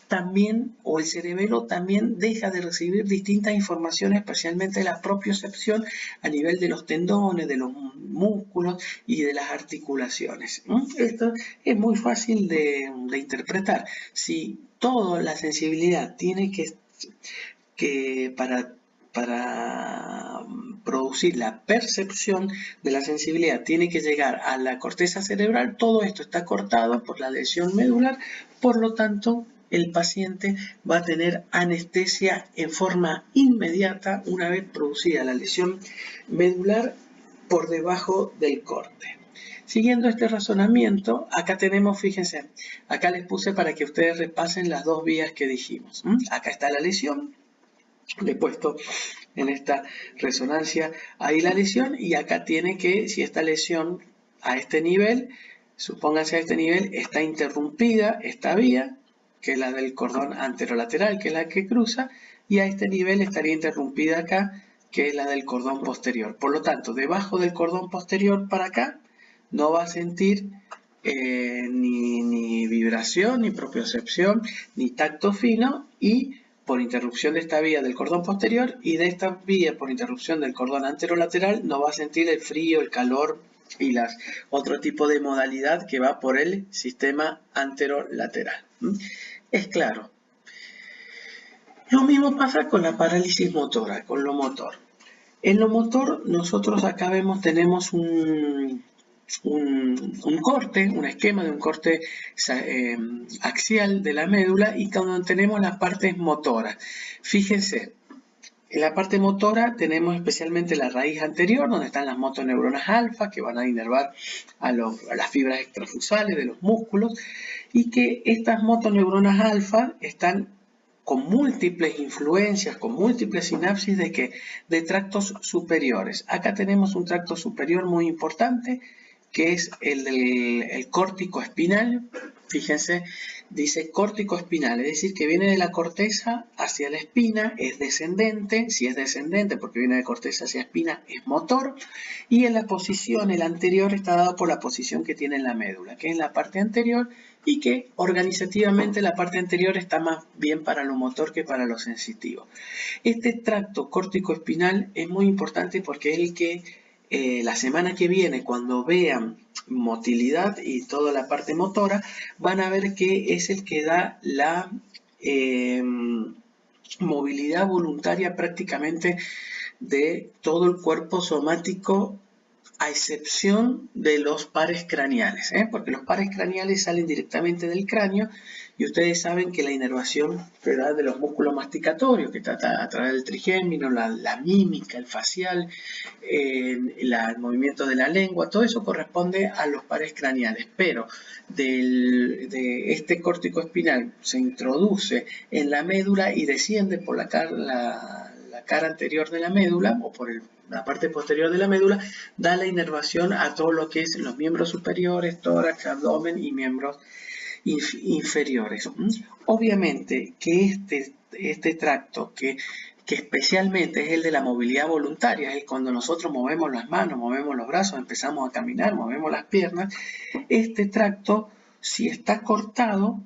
también, o el cerebelo también deja de recibir distintas informaciones, especialmente la propiocepción a nivel de los tendones, de los músculos y de las articulaciones. Esto es muy fácil de interpretar. Si toda la sensibilidad tiene que para producir la percepción de la sensibilidad tiene que llegar a la corteza cerebral, todo esto está cortado por la lesión medular, por lo tanto el paciente va a tener anestesia en forma inmediata una vez producida la lesión medular por debajo del corte. Siguiendo este razonamiento, acá tenemos, fíjense, acá les puse para que ustedes repasen las dos vías que dijimos. Acá está la lesión, le he puesto en esta resonancia ahí la lesión, y acá tiene que, si esta lesión a este nivel, supónganse a este nivel, está interrumpida esta vía, que es la del cordón anterolateral, que es la que cruza, y a este nivel estaría interrumpida acá, que es la del cordón posterior. Por lo tanto, debajo del cordón posterior para acá, no va a sentir ni vibración, ni propiocepción, ni tacto fino, y por interrupción de esta vía del cordón posterior y de esta vía por interrupción del cordón anterolateral, no va a sentir el frío, el calor y otro tipo de modalidad que va por el sistema anterolateral. Es claro. Lo mismo pasa con la parálisis motora, con lo motor. En lo motor, nosotros acá tenemos un corte, un esquema de un corte axial de la médula, y cuando tenemos las partes motoras. Fíjense, en la parte motora tenemos especialmente la raíz anterior, donde están las motoneuronas alfa, que van a inervar a las fibras extrafusales de los músculos, y que estas motoneuronas alfa están con múltiples influencias, con múltiples sinapsis de tractos superiores. Acá tenemos un tracto superior muy importante, que es el córtico espinal. Fíjense, dice córtico espinal, es decir, que viene de la corteza hacia la espina, es descendente. Si es descendente porque viene de corteza hacia espina, es motor, y en la posición, el anterior, está dado por la posición que tiene en la médula, que es la parte anterior, y que organizativamente la parte anterior está más bien para lo motor que para lo sensitivo. Este tracto córtico espinal es muy importante porque es el que la semana que viene, cuando vean motilidad y toda la parte motora, van a ver que es el que da la movilidad voluntaria prácticamente de todo el cuerpo somático, a excepción de los pares craneales, porque los pares craneales salen directamente del cráneo, y ustedes saben que la inervación de los músculos masticatorios, que trata a través del trigémino, la mímica, el facial, el movimiento de la lengua, todo eso corresponde a los pares craneales, pero de este córtico espinal se introduce en la médula y desciende por la cara anterior de la médula, o por la parte posterior de la médula, da la inervación a todo lo que es los miembros superiores, tórax, abdomen y miembros inferiores. Obviamente que este tracto, que especialmente es el de la movilidad voluntaria, es cuando nosotros movemos las manos, movemos los brazos, empezamos a caminar, movemos las piernas, este tracto, si está cortado,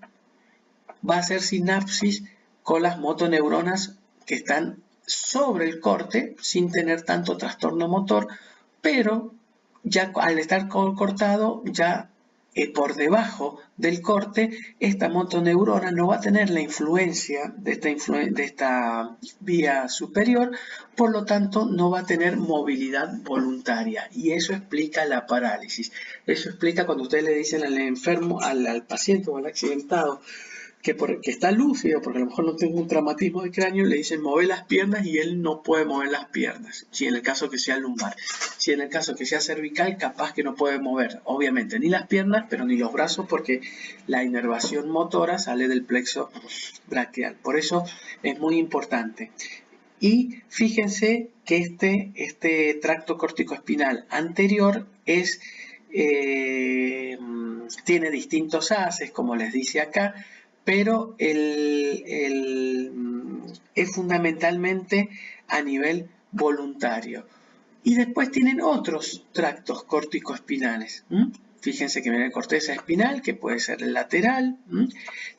va a hacer sinapsis con las motoneuronas que están sobre el corte, sin tener tanto trastorno motor, pero ya al estar cortado, ya por debajo del corte, esta motoneurona no va a tener la influencia de esta vía superior, por lo tanto no va a tener movilidad voluntaria, y eso explica la parálisis. Eso explica cuando ustedes le dicen al enfermo, al paciente o al accidentado, que está lúcido, porque a lo mejor no tiene un traumatismo de cráneo, le dicen mover las piernas, y él no puede mover las piernas, si en el caso que sea lumbar. Si en el caso que sea cervical, capaz que no puede mover, obviamente, ni las piernas, pero ni los brazos, porque la inervación motora sale del plexo braquial. Por eso es muy importante. Y fíjense que este tracto córtico-espinal anterior tiene distintos haces, como les dice acá, pero es fundamentalmente a nivel voluntario. Y después tienen otros tractos córtico-espinales. Fíjense que viene corteza espinal, que puede ser lateral.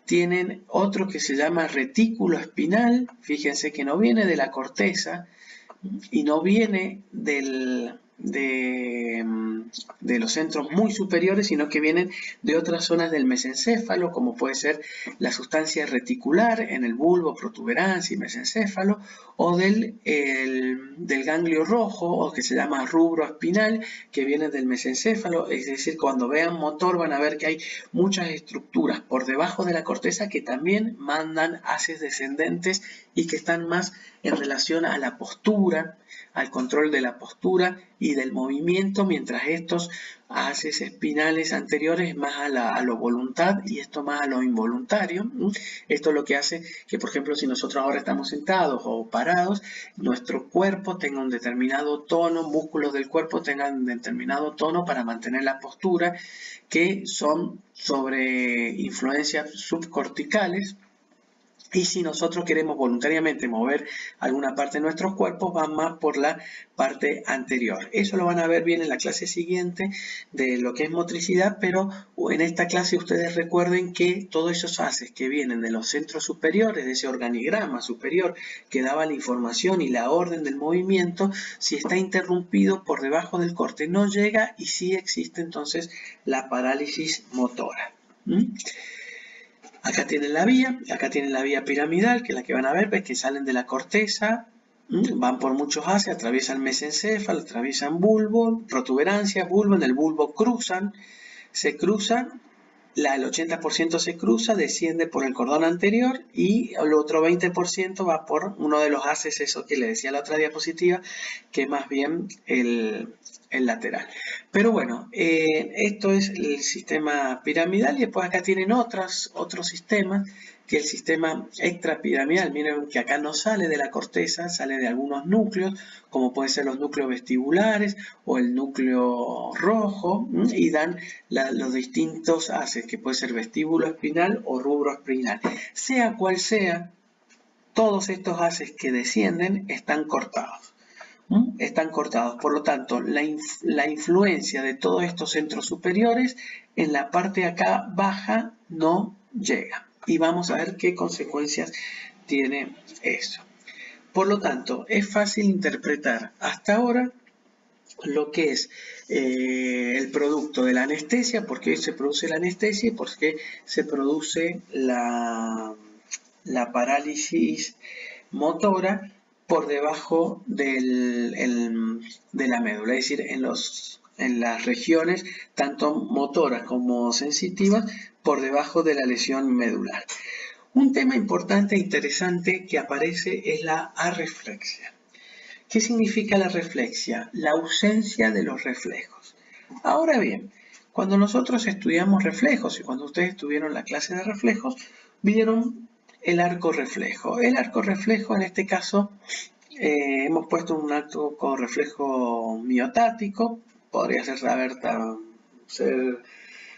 Tienen otro que se llama retículo espinal. Fíjense que no viene de la corteza y no viene de los centros muy superiores, sino que vienen de otras zonas del mesencéfalo, como puede ser la sustancia reticular en el bulbo, protuberancia y mesencéfalo, o del ganglio rojo, o que se llama rubro espinal, que viene del mesencéfalo. Es decir, cuando vean motor van a ver que hay muchas estructuras por debajo de la corteza que también mandan haces descendentes y que están más en relación a la postura, al control de la postura y del movimiento, mientras estos haces espinales anteriores más a lo voluntad y esto más a lo involuntario. Esto es lo que hace que, por ejemplo, si nosotros ahora estamos sentados o parados, nuestro cuerpo tenga un determinado tono, músculos del cuerpo tengan un determinado tono para mantener la postura, que son sobre influencias subcorticales. Y si nosotros queremos voluntariamente mover alguna parte de nuestros cuerpos, va más por la parte anterior. Eso lo van a ver bien en la clase siguiente de lo que es motricidad, pero en esta clase ustedes recuerden que todos esos haces que vienen de los centros superiores, de ese organigrama superior que daba la información y la orden del movimiento, si está interrumpido por debajo del corte no llega y sí existe entonces la parálisis motora. Acá tienen la vía piramidal, que es la que van a ver, ves que salen de la corteza, van por muchos haces, atraviesan mesencéfalo, atraviesan bulbo, protuberancias, bulbo, en el bulbo se cruzan, el 80% se cruza, desciende por el cordón anterior y el otro 20% va por uno de los haces, eso que le decía en la otra diapositiva, que es más bien el lateral. Pero bueno, esto es el sistema piramidal y después acá tienen otros sistemas, que el sistema extrapiramidal, miren que acá no sale de la corteza, sale de algunos núcleos, como pueden ser los núcleos vestibulares o el núcleo rojo, y dan los distintos haces, que puede ser vestíbulo espinal o rubro espinal. Sea cual sea, todos estos haces que descienden están cortados. Están cortados, por lo tanto la influencia de todos estos centros superiores en la parte de acá baja no llega y vamos a ver qué consecuencias tiene eso. Por lo tanto, es fácil interpretar hasta ahora lo que es el producto de la anestesia, por qué se produce la anestesia y por qué se produce la parálisis motora por debajo de la médula, es decir, en las regiones tanto motoras como sensitivas por debajo de la lesión medular. Un tema importante e interesante que aparece es la arreflexia. ¿Qué significa la reflexia? La ausencia de los reflejos. Ahora bien, cuando nosotros estudiamos reflejos y cuando ustedes tuvieron la clase de reflejos, vieron el arco reflejo. El arco reflejo, en este caso, hemos puesto un arco reflejo miotático, podría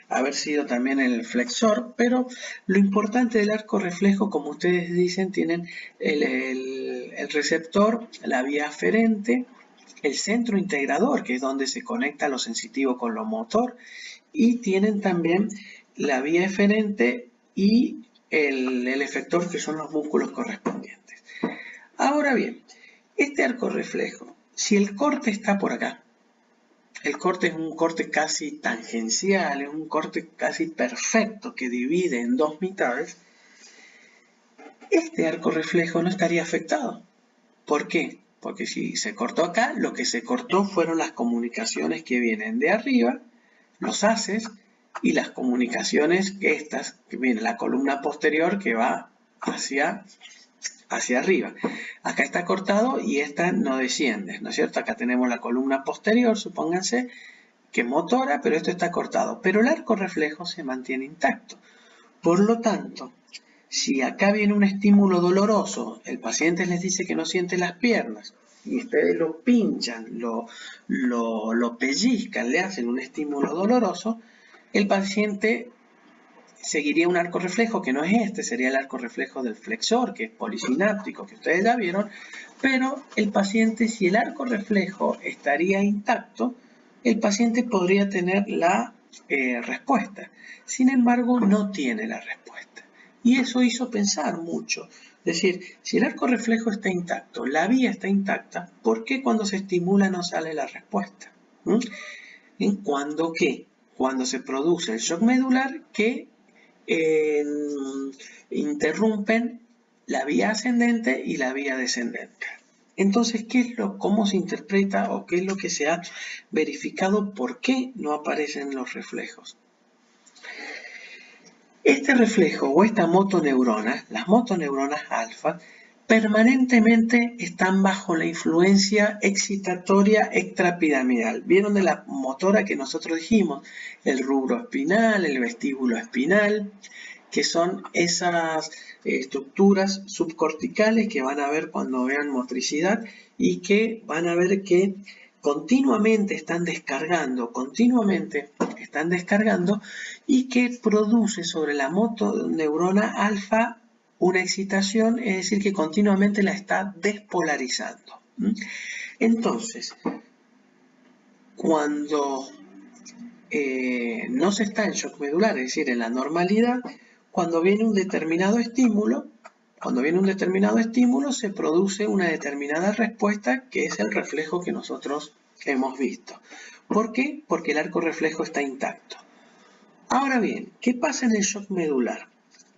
haber sido también el flexor, pero lo importante del arco reflejo, como ustedes dicen, tienen el receptor, la vía aferente, el centro integrador, que es donde se conecta lo sensitivo con lo motor, y tienen también la vía eferente y el efector, que son los músculos correspondientes. Ahora bien, este arco reflejo, si el corte está por acá, el corte es un corte casi tangencial, es un corte casi perfecto que divide en dos mitades, este arco reflejo no estaría afectado. ¿Por qué? Porque si se cortó acá, lo que se cortó fueron las comunicaciones que vienen de arriba, los haces, y las comunicaciones estas, que viene la columna posterior que va hacia arriba. Acá está cortado y esta no desciende, ¿no es cierto? Acá tenemos la columna posterior, supónganse, que es motora, pero esto está cortado. Pero el arco reflejo se mantiene intacto. Por lo tanto, si acá viene un estímulo doloroso, el paciente les dice que no siente las piernas, y ustedes lo pinchan, lo pellizcan, le hacen un estímulo doloroso, el paciente seguiría un arco reflejo que no es este, sería el arco reflejo del flexor, que es polisináptico, que ustedes ya vieron, pero el paciente, si el arco reflejo estaría intacto, el paciente podría tener la respuesta. Sin embargo, no tiene la respuesta. Y eso hizo pensar mucho. Es decir, si el arco reflejo está intacto, la vía está intacta, ¿por qué cuando se estimula no sale la respuesta? ¿En cuándo qué? Cuando se produce el shock medular que interrumpen la vía ascendente y la vía descendente. Entonces, ¿cómo se interpreta o qué es lo que se ha verificado? ¿Por qué no aparecen los reflejos? Este reflejo o esta motoneurona, las motoneuronas alfa, permanentemente están bajo la influencia excitatoria extrapiramidal. ¿Vieron de la motora que nosotros dijimos? El rubro espinal, el vestíbulo espinal, que son esas estructuras subcorticales que van a ver cuando vean motricidad y que van a ver que continuamente están descargando y que produce sobre la motoneurona alfa una excitación, es decir, que continuamente la está despolarizando. Entonces, cuando no se está en shock medular, es decir, en la normalidad, cuando viene un determinado estímulo, se produce una determinada respuesta que es el reflejo que nosotros hemos visto. ¿Por qué? Porque el arco reflejo está intacto. Ahora bien, ¿qué pasa en el shock medular?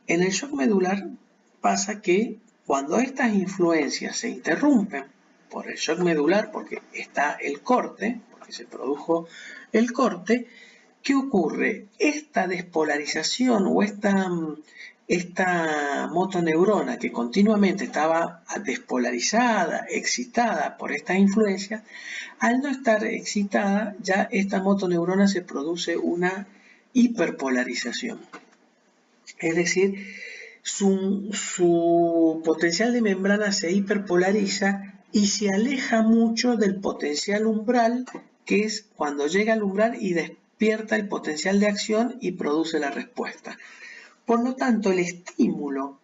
En el shock medular pasa que cuando estas influencias se interrumpen por el shock medular, porque está el corte, porque se produjo el corte, ¿qué ocurre? Esta despolarización o esta motoneurona que continuamente estaba despolarizada, excitada por estas influencias, al no estar excitada, ya esta motoneurona se produce una hiperpolarización. Es decir, su potencial de membrana se hiperpolariza y se aleja mucho del potencial umbral, que es cuando llega al umbral y despierta el potencial de acción y produce la respuesta. Por lo tanto, el estímulo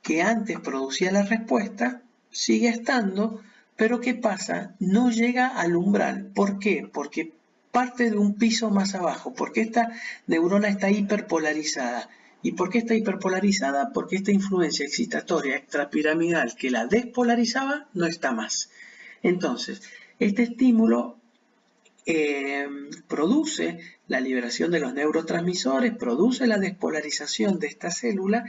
que antes producía la respuesta sigue estando, pero ¿qué pasa? No llega al umbral. ¿Por qué? Porque parte de un piso más abajo, porque esta neurona está hiperpolarizada. ¿Y por qué está hiperpolarizada? Porque esta influencia excitatoria extrapiramidal que la despolarizaba no está más. Entonces, este estímulo produce la liberación de los neurotransmisores, produce la despolarización de esta célula,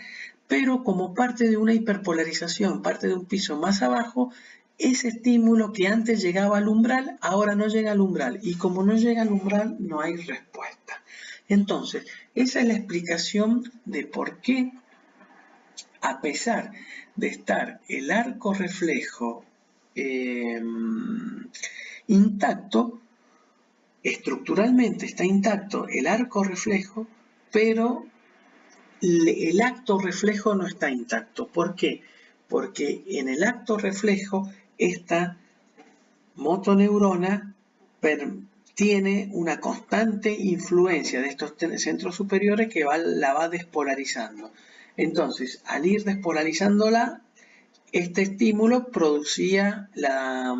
pero como parte de una hiperpolarización, parte de un piso más abajo, ese estímulo que antes llegaba al umbral, ahora no llega al umbral, y como no llega al umbral, no hay respuesta. Entonces, esa es la explicación de por qué, a pesar de estar el arco reflejo intacto, estructuralmente está intacto el arco reflejo, pero el acto reflejo no está intacto. ¿Por qué? Porque en el acto reflejo esta motoneurona tiene una constante influencia de estos centros superiores que la va despolarizando. Entonces, al ir despolarizándola, este estímulo producía la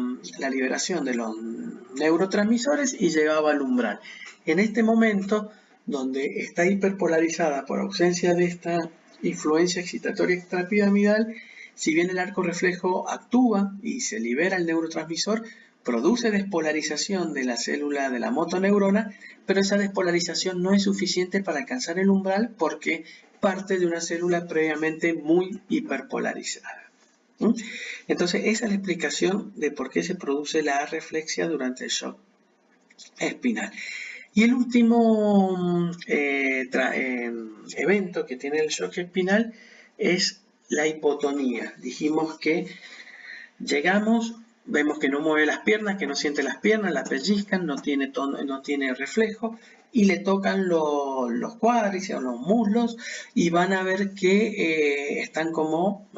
liberación de los neurotransmisores y llegaba al umbral. En este momento, donde está hiperpolarizada por ausencia de esta influencia excitatoria extrapiramidal, si bien el arco reflejo actúa y se libera el neurotransmisor, produce despolarización de la célula de la motoneurona, pero esa despolarización no es suficiente para alcanzar el umbral porque parte de una célula previamente muy hiperpolarizada. Entonces, esa es la explicación de por qué se produce la arreflexia durante el shock espinal. Y el último evento que tiene el shock espinal es la hipotonía. Dijimos que llegamos, vemos que no mueve las piernas, que no siente las piernas, la pellizcan, no tiene reflejo, y le tocan los cuádriceps o los muslos y van a ver que están como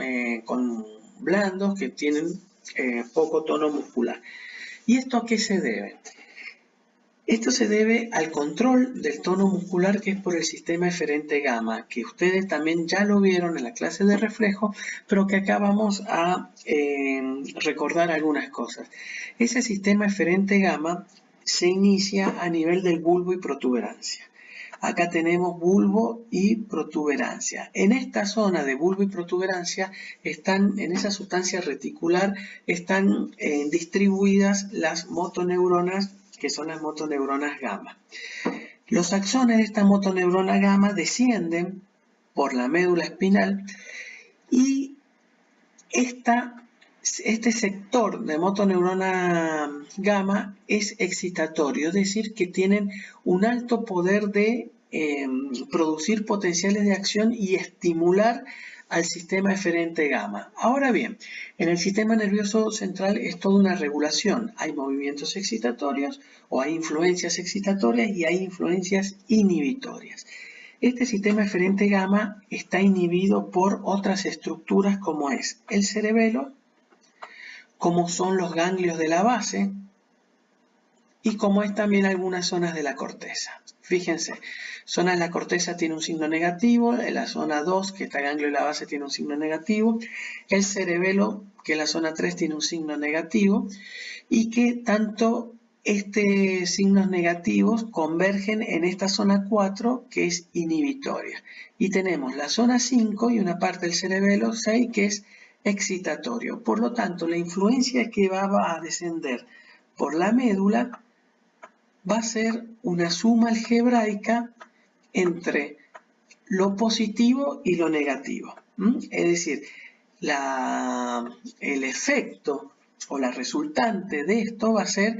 con blandos, que tienen poco tono muscular. ¿Y esto a qué se debe? Esto se debe al control del tono muscular que es por el sistema eferente gamma, que ustedes también ya lo vieron en la clase de reflejo, pero que acá vamos a recordar algunas cosas. Ese sistema eferente gamma se inicia a nivel del bulbo y protuberancia. Acá tenemos bulbo y protuberancia. En esta zona de bulbo y protuberancia están, en esa sustancia reticular, están distribuidas las motoneuronas, que son las motoneuronas gamma. Los axones de esta motoneurona gamma descienden por la médula espinal y este sector de motoneurona gamma es excitatorio, es decir, que tienen un alto poder de producir potenciales de acción y estimular al sistema eferente gamma. Ahora bien, en el sistema nervioso central es toda una regulación. Hay movimientos excitatorios o hay influencias excitatorias y hay influencias inhibitorias. Este sistema eferente gamma está inhibido por otras estructuras como es el cerebelo, como son los ganglios de la base y como es también algunas zonas de la corteza. Fíjense, zona de la corteza tiene un signo negativo, en la zona 2, que está el ganglio de la base, tiene un signo negativo, el cerebelo, que es la zona 3, tiene un signo negativo, y que tanto signos negativos convergen en esta zona 4, que es inhibitoria. Y tenemos la zona 5 y una parte del cerebelo 6, que es excitatorio. Por lo tanto, la influencia que va a descender por la médula va a ser una suma algebraica entre lo positivo y lo negativo. Es decir, el efecto o la resultante de esto va a ser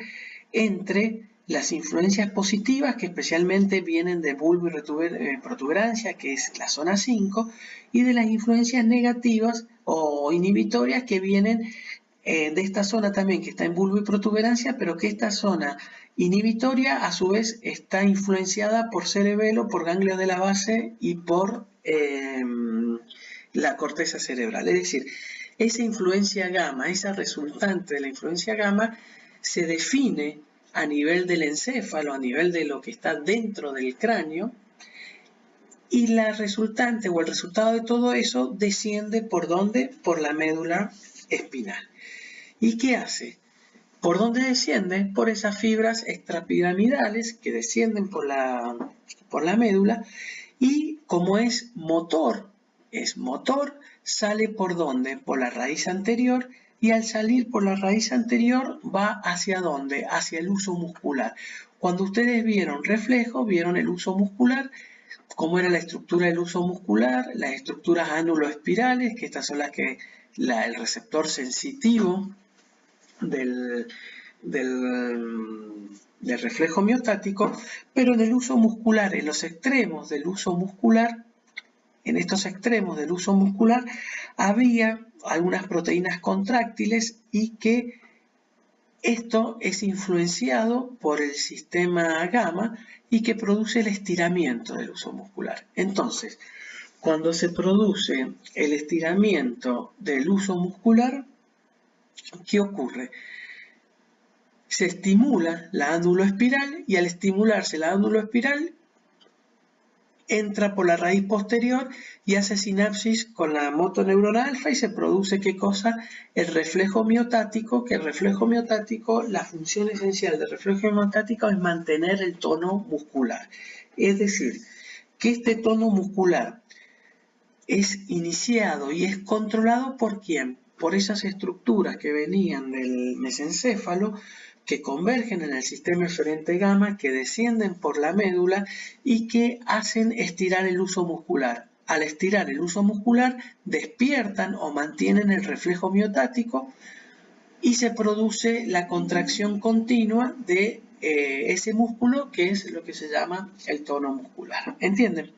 entre las influencias positivas, que especialmente vienen de bulbo y protuberancia, que es la zona 5, y de las influencias negativas o inhibitorias que vienen de esta zona también, que está en bulbo y protuberancia, pero que esta zona inhibitoria a su vez está influenciada por cerebelo, por ganglios de la base y por la corteza cerebral. Es decir, esa influencia gamma, esa resultante de la influencia gamma, se define a nivel del encéfalo, a nivel de lo que está dentro del cráneo, y la resultante o el resultado de todo eso desciende ¿por dónde? Por la médula espinal. ¿Y qué hace? ¿Por dónde desciende? Por esas fibras extrapiramidales que descienden por la médula, y como es motor, sale ¿por dónde? Por la raíz anterior, y al salir por la raíz anterior va ¿hacia dónde? Hacia el huso muscular. Cuando ustedes vieron reflejo, vieron el huso muscular, cómo era la estructura del huso muscular, las estructuras anuloespirales, que estas son las que el receptor sensitivo del reflejo miostático, pero en el huso muscular, en los extremos del huso muscular, en estos extremos del huso muscular, había algunas proteínas contráctiles y que esto es influenciado por el sistema gamma y que produce el estiramiento del huso muscular. Entonces, cuando se produce el estiramiento del huso muscular, ¿qué ocurre? Se estimula la ánuloespiral y al estimularse la ánuloespiral entra por la raíz posterior y hace sinapsis con la motoneurona alfa y se produce ¿qué cosa? El reflejo miotático, que el reflejo miotático, la función esencial del reflejo miotático es mantener el tono muscular. Es decir, que este tono muscular es iniciado y es controlado ¿por quién? Por esas estructuras que venían del mesencéfalo, que convergen en el sistema eferente gamma, que descienden por la médula y que hacen estirar el huso muscular. Al estirar el huso muscular, despiertan o mantienen el reflejo miotático y se produce la contracción continua de ese músculo, que es lo que se llama el tono muscular. ¿Entienden?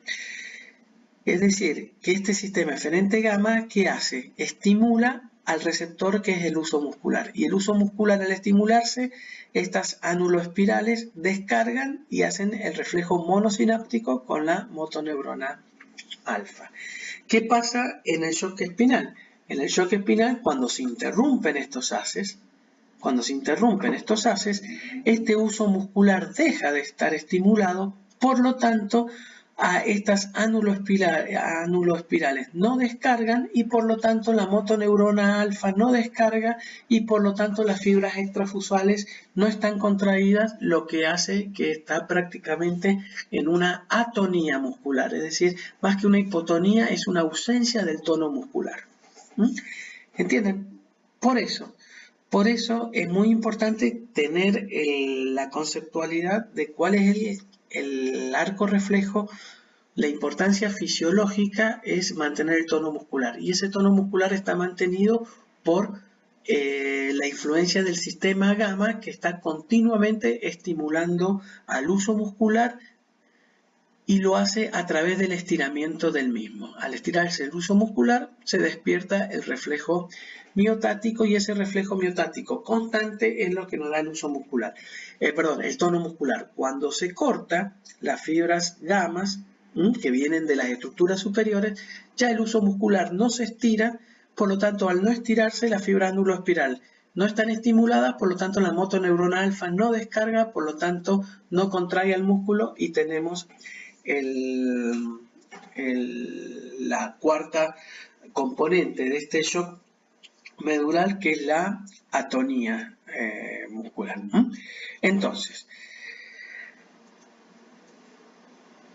Es decir, que este sistema eferente gamma, ¿qué hace? Estimula al receptor que es el huso muscular. Y el huso muscular, al estimularse, estas anuloespirales descargan y hacen el reflejo monosináptico con la motoneurona alfa. ¿Qué pasa en el shock espinal? En el shock espinal, cuando se interrumpen estos haces, este huso muscular deja de estar estimulado, por lo tanto, a estas anuloespirales no descargan y por lo tanto la motoneurona alfa no descarga y por lo tanto las fibras extrafusales no están contraídas, lo que hace que está prácticamente en una atonía muscular, es decir, más que una hipotonía es una ausencia del tono muscular. ¿Entienden? Por eso es muy importante tener la conceptualidad de cuál es el arco reflejo. La importancia fisiológica es mantener el tono muscular y ese tono muscular está mantenido por la influencia del sistema gamma, que está continuamente estimulando al huso muscular y lo hace a través del estiramiento del mismo. Al estirarse el uso muscular se despierta el reflejo miotático y ese reflejo miotático constante es lo que nos da el uso muscular. El tono muscular. Cuando se corta las fibras gamas que vienen de las estructuras superiores, ya el uso muscular no se estira, por lo tanto al no estirarse la fibra ángulo-espiral no están estimuladas, por lo tanto la motoneurona alfa no descarga, por lo tanto no contrae el músculo y tenemos la cuarta componente de este shock medular, que es la atonía muscular. Entonces,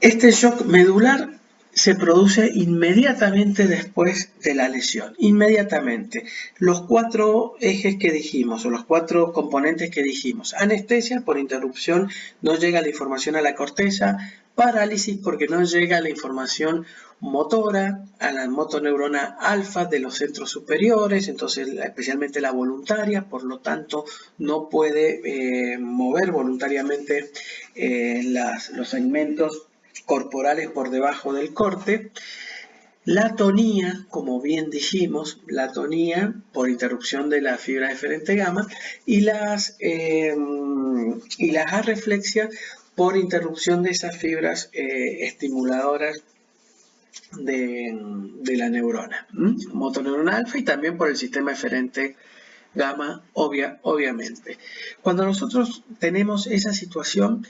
este shock medular se produce inmediatamente después de la lesión, inmediatamente. Los 4 ejes que dijimos, o los 4 componentes que dijimos: anestesia, por interrupción no llega la información a la corteza; parálisis, porque no llega la información motora a la motoneurona alfa de los centros superiores, entonces especialmente la voluntaria, por lo tanto no puede mover voluntariamente los segmentos corporales por debajo del corte. La atonía, como bien dijimos, la atonía por interrupción de la fibra eferente gamma, y las areflexias por interrupción de esas fibras estimuladoras de la neurona, motoneurona alfa, y también por el sistema eferente gamma, obviamente. Cuando nosotros tenemos esa situación,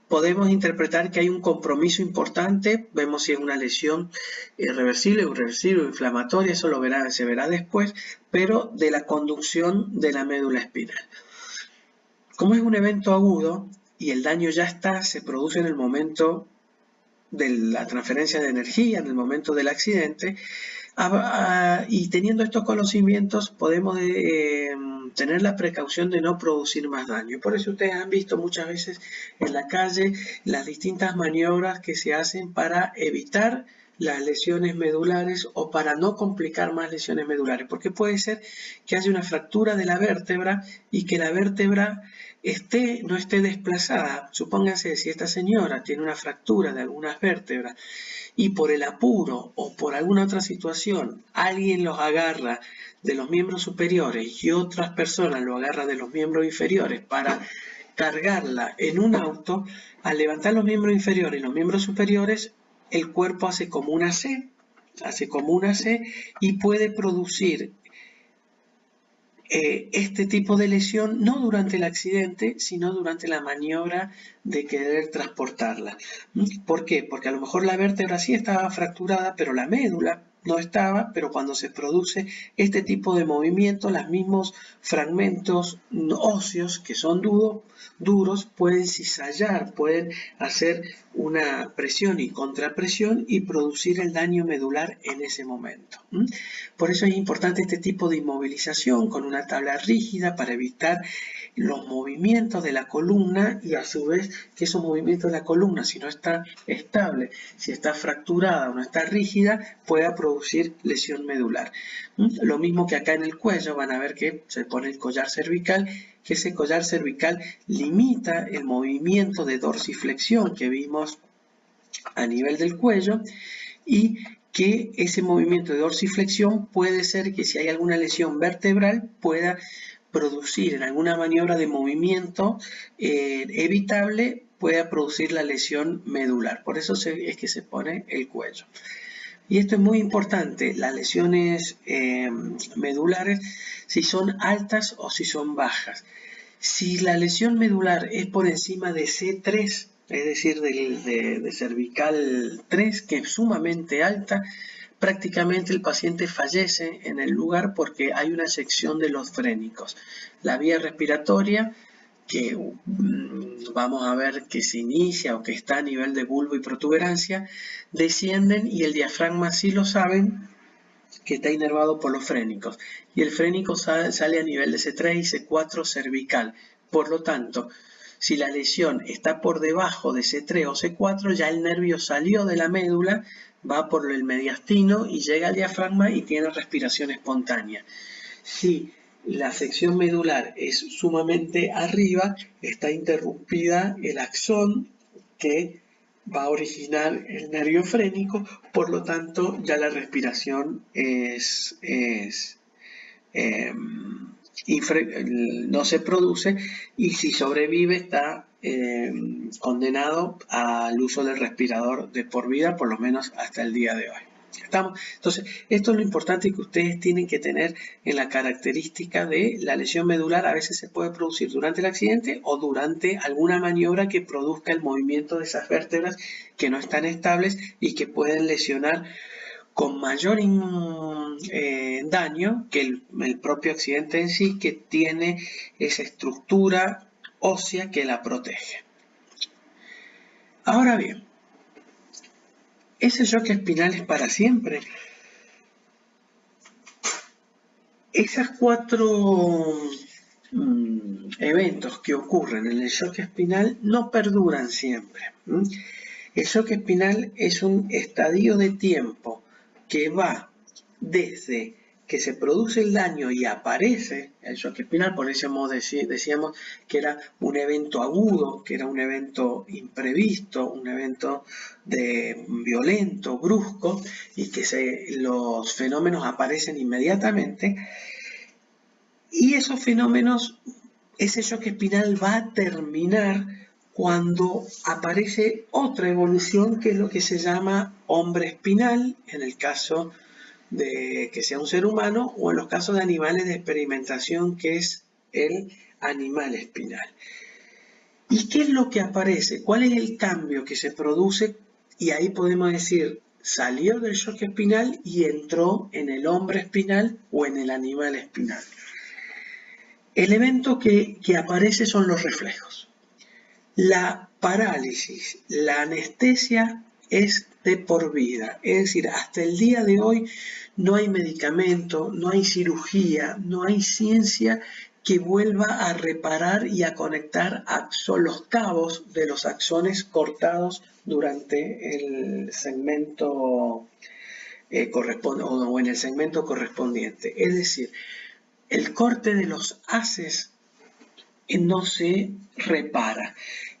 podemos interpretar que hay un compromiso importante. Vemos si es una lesión reversible, irreversible o inflamatoria, eso se verá después, pero de la conducción de la médula espinal. Como es un evento agudo y el daño ya está, se produce en el momento de la transferencia de energía, en el momento del accidente, y teniendo estos conocimientos podemos tener la precaución de no producir más daño. Por eso ustedes han visto muchas veces en la calle las distintas maniobras que se hacen para evitar las lesiones medulares o para no complicar más lesiones medulares, porque puede ser que haya una fractura de la vértebra y que la vértebra no esté desplazada. Supónganse, si esta señora tiene una fractura de algunas vértebras y por el apuro o por alguna otra situación alguien los agarra de los miembros superiores y otras personas lo agarran de los miembros inferiores para cargarla en un auto, al levantar los miembros inferiores y los miembros superiores, el cuerpo hace como una C, y puede producir este tipo de lesión no durante el accidente, sino durante la maniobra de querer transportarla. ¿Por qué? Porque a lo mejor la vértebra sí estaba fracturada, pero la médula no estaba, pero cuando se produce este tipo de movimiento, los mismos fragmentos óseos que son duros pueden cizallar, pueden hacer una presión y contrapresión y producir el daño medular en ese momento. Por eso es importante este tipo de inmovilización con una tabla rígida para evitar los movimientos de la columna, y a su vez que esos movimientos de la columna, si no está estable, si está fracturada o no está rígida, pueda producir lesión medular. Lo mismo que acá en el cuello, van a ver que se pone el collar cervical, que ese collar cervical limita el movimiento de dorsiflexión que vimos a nivel del cuello, y que ese movimiento de dorsiflexión puede ser que si hay alguna lesión vertebral pueda producir en alguna maniobra de movimiento evitable, pueda producir la lesión medular. Por eso es que se pone el cuello. Y esto es muy importante, las lesiones medulares, si son altas o si son bajas. Si la lesión medular es por encima de C3, es decir, de cervical 3, que es sumamente alta, prácticamente el paciente fallece en el lugar porque hay una sección de los frénicos. La vía respiratoria, que vamos a ver que se inicia o que está a nivel de bulbo y protuberancia, descienden, y el diafragma, sí lo saben, que está inervado por los frénicos, y el frénico sale a nivel de C3 y C4 cervical. Por lo tanto, si la lesión está por debajo de C3 o C4, ya el nervio salió de la médula, va por el mediastino y llega al diafragma y tiene respiración espontánea. Si la sección medular es sumamente arriba, está interrumpida el axón que va a originar el nervio frénico, por lo tanto ya la respiración no se produce, y si sobrevive está condenado al uso del respirador de por vida, por lo menos hasta el día de hoy. ¿Estamos? Entonces, esto es lo importante que ustedes tienen que tener en la característica de la lesión medular. A veces se puede producir durante el accidente o durante alguna maniobra que produzca el movimiento de esas vértebras que no están estables y que pueden lesionar con mayor daño que el propio accidente en sí, que tiene esa estructura ósea que la protege. Ahora bien, ¿ese shock espinal es para siempre? Esas cuatro eventos que ocurren en el shock espinal no perduran siempre. El shock espinal es un estadio de tiempo que va desde que se produce el daño y aparece el shock espinal. Por eso decíamos que era un evento agudo, que era un evento imprevisto, un evento violento, brusco, y que los fenómenos aparecen inmediatamente. Y esos fenómenos, ese shock espinal va a terminar cuando aparece otra evolución, que es lo que se llama hombre espinal, en el caso de que sea un ser humano, o en los casos de animales de experimentación, que es el animal espinal. ¿Y qué es lo que aparece? ¿Cuál es el cambio que se produce? Y ahí podemos decir, salió del shock espinal y entró en el hombre espinal o en el animal espinal. El evento que aparece son los reflejos. La parálisis, la anestesia es de por vida, es decir, hasta el día de hoy no hay medicamento, no hay cirugía, no hay ciencia que vuelva a reparar y a conectar los cabos de los axones cortados durante el segmento o en el segmento correspondiente. Es decir, el corte de los haces no se repara.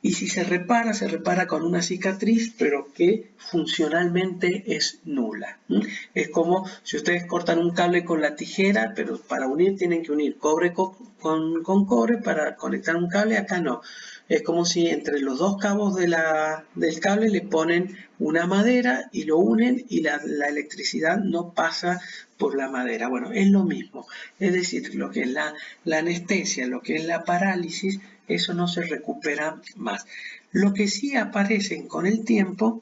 Y si se repara con una cicatriz, pero que funcionalmente es nula. Es como si ustedes cortan un cable con la tijera, pero para unir tienen que unir cobre con cobre para conectar un cable. Acá no. Es como si entre los dos cabos del cable le ponen una madera y lo unen, y la electricidad no pasa por la madera. Bueno, es lo mismo. Es decir, lo que es la anestesia, lo que es la parálisis, eso no se recupera más. Lo que sí aparecen con el tiempo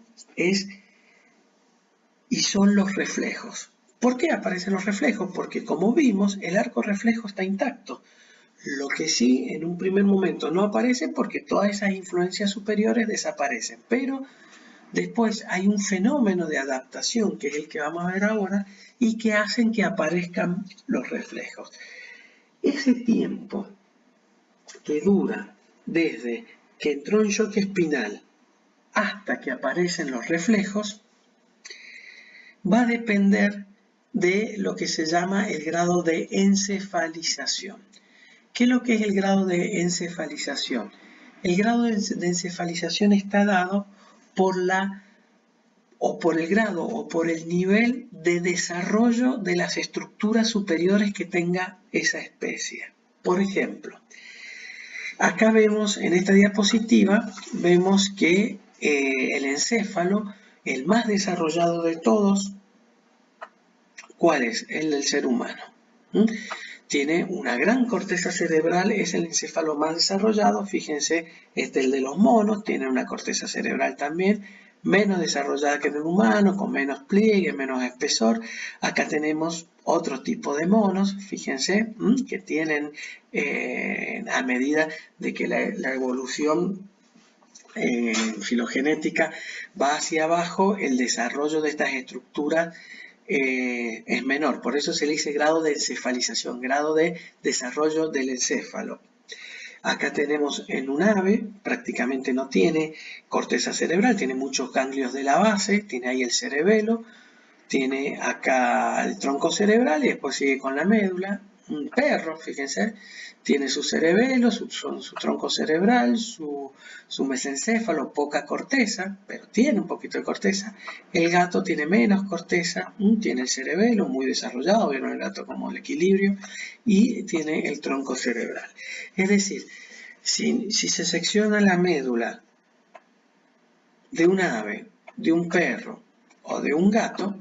son los reflejos. ¿Por qué aparecen los reflejos? Porque, como vimos, el arco reflejo está intacto. Lo que sí en un primer momento no aparece, porque todas esas influencias superiores desaparecen, pero después hay un fenómeno de adaptación, que es el que vamos a ver ahora, y que hacen que aparezcan los reflejos. Ese tiempo que dura desde que entró en shock espinal hasta que aparecen los reflejos va a depender de lo que se llama el grado de encefalización. ¿Qué es lo que es el grado de encefalización? El grado de encefalización está dado por el grado o por el nivel de desarrollo de las estructuras superiores que tenga esa especie. Por ejemplo, acá vemos en esta diapositiva, vemos que el encéfalo, el más desarrollado de todos, ¿cuál es? El del ser humano. Tiene una gran corteza cerebral, es el encéfalo más desarrollado. Fíjense, el de los monos tiene una corteza cerebral también menos desarrollada que en el humano, con menos pliegue, menos espesor. Acá tenemos otro tipo de monos, fíjense, que tienen, a medida de que la evolución filogenética va hacia abajo, el desarrollo de estas estructuras es menor. Por eso se le dice grado de encefalización, grado de desarrollo del encéfalo. Acá tenemos en un ave, prácticamente no tiene corteza cerebral, tiene muchos ganglios de la base, tiene ahí el cerebelo, tiene acá el tronco cerebral y después sigue con la médula. Un perro, fíjense, tiene su cerebelo, su tronco cerebral, su mesencéfalo, poca corteza, pero tiene un poquito de corteza. El gato tiene menos corteza, tiene el cerebelo muy desarrollado, vieron el gato como el equilibrio, y tiene el tronco cerebral. Es decir, si se secciona la médula de un ave, de un perro o de un gato,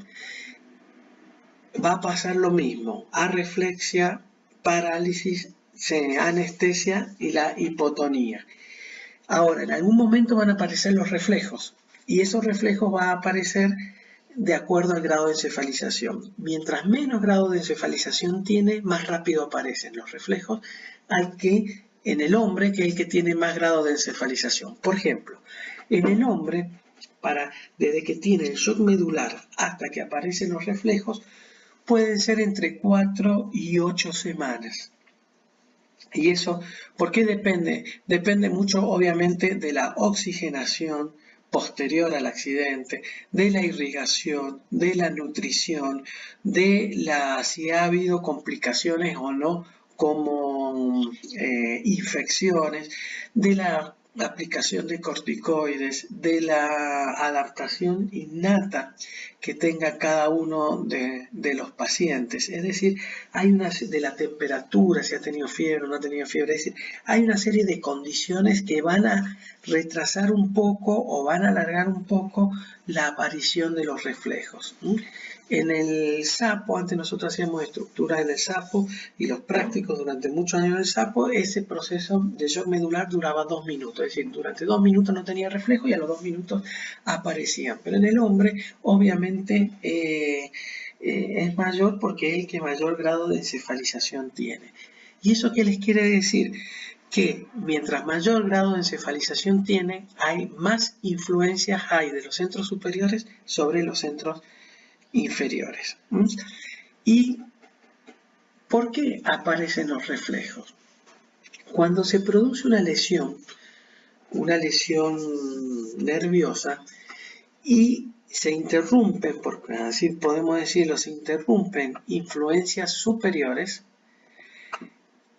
va a pasar lo mismo: arreflexia, parálisis, anestesia y la hipotonía. Ahora, en algún momento van a aparecer los reflejos, y esos reflejos van a aparecer de acuerdo al grado de encefalización. Mientras menos grado de encefalización tiene, más rápido aparecen los reflejos al que en el hombre, que es el que tiene más grado de encefalización. Por ejemplo, en el hombre, desde que tiene el shock medular hasta que aparecen los reflejos, pueden ser entre 4 y 8 semanas. ¿Y eso por qué depende? Depende mucho, obviamente, de la oxigenación posterior al accidente, de la irrigación, de la nutrición, si ha habido complicaciones o no, como infecciones, de la aplicación de corticoides, de la adaptación innata que tenga cada uno de los pacientes. Es decir, hay de la temperatura, si ha tenido fiebre o no ha tenido fiebre. Es decir, hay una serie de condiciones que van a retrasar un poco o van a alargar un poco la aparición de los reflejos. En el sapo, antes nosotros hacíamos estructuras en el sapo, y los prácticos durante muchos años en el sapo, ese proceso de shock medular duraba 2 minutos. Es decir, durante 2 minutos no tenía reflejo y a los 2 minutos aparecían. Pero en el hombre, obviamente, es mayor porque es el que mayor grado de encefalización tiene. ¿Y eso qué les quiere decir? Que mientras mayor grado de encefalización tiene, hay más influencias hay de los centros superiores sobre los centros inferiores. ¿Y por qué aparecen los reflejos? Cuando se produce una lesión nerviosa, y se interrumpen, porque así podemos decirlo, se interrumpen influencias superiores,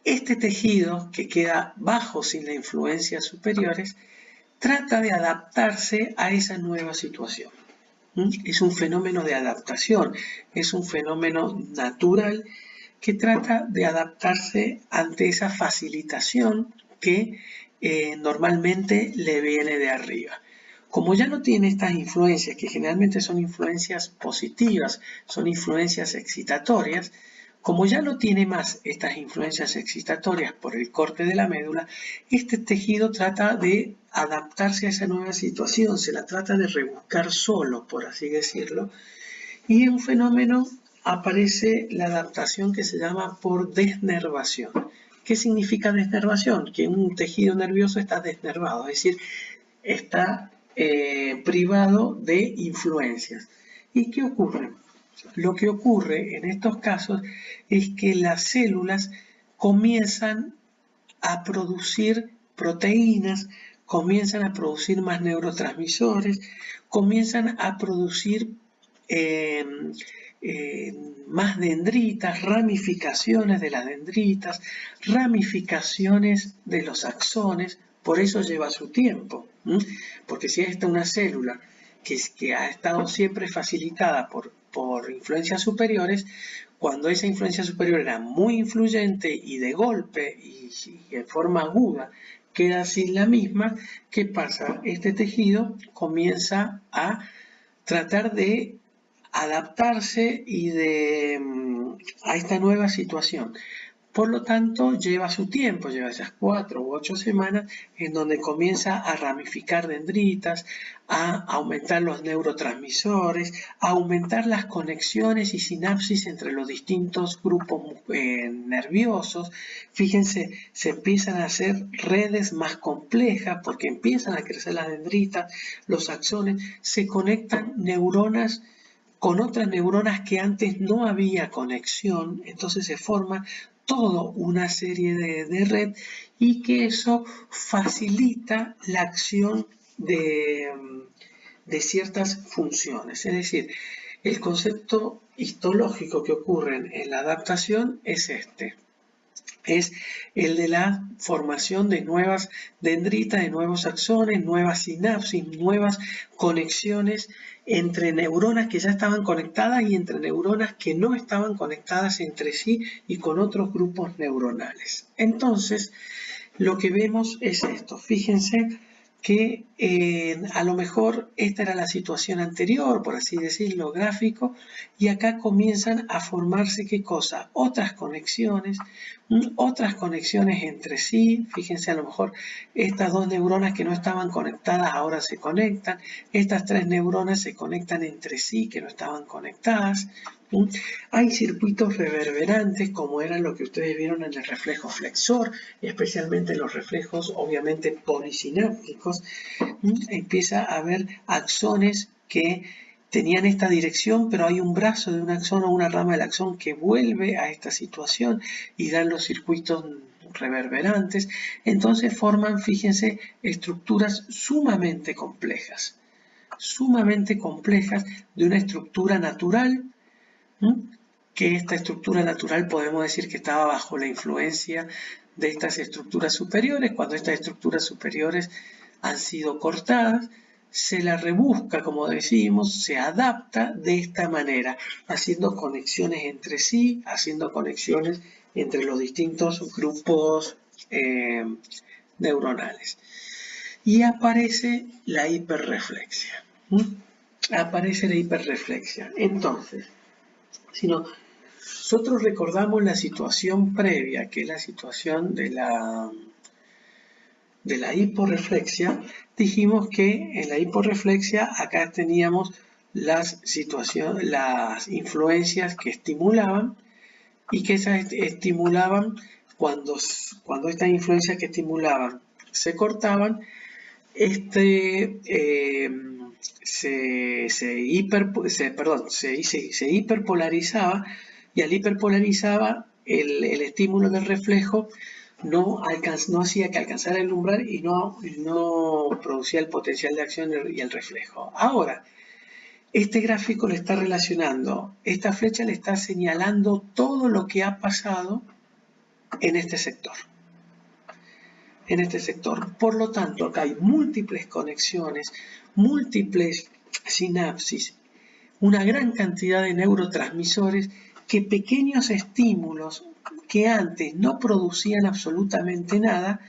este tejido que queda bajo sin las influencias superiores trata de adaptarse a esa nueva situación. Es un fenómeno de adaptación, es un fenómeno natural que trata de adaptarse ante esa facilitación que normalmente le viene de arriba. Como ya no tiene estas influencias, que generalmente son influencias positivas, son influencias excitatorias, como ya no tiene más estas influencias excitatorias por el corte de la médula, este tejido trata de adaptarse a esa nueva situación, se la trata de rebuscar solo, por así decirlo, y en un fenómeno aparece la adaptación que se llama por desnervación. ¿Qué significa desnervación? Que un tejido nervioso está desnervado, es decir, está privado de influencias. ¿Y qué ocurre? Lo que ocurre en estos casos es que las células comienzan a producir proteínas, comienzan a producir más neurotransmisores, comienzan a producir más dendritas, ramificaciones de las dendritas, ramificaciones de los axones. Por eso lleva su tiempo, porque si esta es una célula que ha estado siempre facilitada por influencias superiores, cuando esa influencia superior era muy influyente y de golpe y en forma aguda queda sin la misma, ¿qué pasa? Este tejido comienza a tratar de adaptarse a esta nueva situación. Por lo tanto, lleva su tiempo, lleva esas 4 u 8 semanas en donde comienza a ramificar dendritas, a aumentar los neurotransmisores, a aumentar las conexiones y sinapsis entre los distintos grupos nerviosos. Fíjense, se empiezan a hacer redes más complejas porque empiezan a crecer las dendritas, los axones, se conectan neuronas con otras neuronas que antes no había conexión, entonces se forma toda una serie de red, y que eso facilita la acción de ciertas funciones. Es decir, El concepto histológico que ocurre en la adaptación es este. Es el de la formación de nuevas dendritas, de nuevos axones, nuevas sinapsis, nuevas conexiones entre neuronas que ya estaban conectadas y entre neuronas que no estaban conectadas entre sí y con otros grupos neuronales. Entonces, lo que vemos es esto. Fíjense que a lo mejor esta era la situación anterior, por así decirlo, gráfico, y acá comienzan a formarse, ¿qué cosa? Otras conexiones entre sí. Fíjense, a lo mejor estas dos neuronas que no estaban conectadas ahora se conectan, estas tres neuronas se conectan entre sí que no estaban conectadas. Hay circuitos reverberantes, como eran lo que ustedes vieron en el reflejo flexor, especialmente los reflejos obviamente polisinápticos. Empieza a haber axones que tenían esta dirección, pero hay un brazo de un axón o una rama del axón que vuelve a esta situación y dan los circuitos reverberantes. Entonces forman, fíjense, estructuras sumamente complejas de una estructura natural, que esta estructura natural podemos decir que estaba bajo la influencia de estas estructuras superiores. Cuando estas estructuras superiores han sido cortadas, se la rebusca, como decimos, se adapta de esta manera, haciendo conexiones entre sí, haciendo conexiones entre los distintos grupos neuronales. Y aparece la hiperreflexia. Aparece la hiperreflexia. Entonces, si nosotros recordamos la situación previa, que es la situación de la hiporreflexia, dijimos que en la hiporreflexia acá teníamos las influencias que estimulaban y que esas estimulaban cuando estas influencias que estimulaban se cortaban, se hiperpolarizaba, y al hiperpolarizaba el estímulo del reflejo no hacía que alcanzara el umbral y no producía el potencial de acción y el reflejo. Ahora, este gráfico le está relacionando, esta flecha le está señalando todo lo que ha pasado en este sector. Por lo tanto, acá hay múltiples conexiones, múltiples sinapsis, una gran cantidad de neurotransmisores que pequeños estímulos que antes no producían absolutamente nada,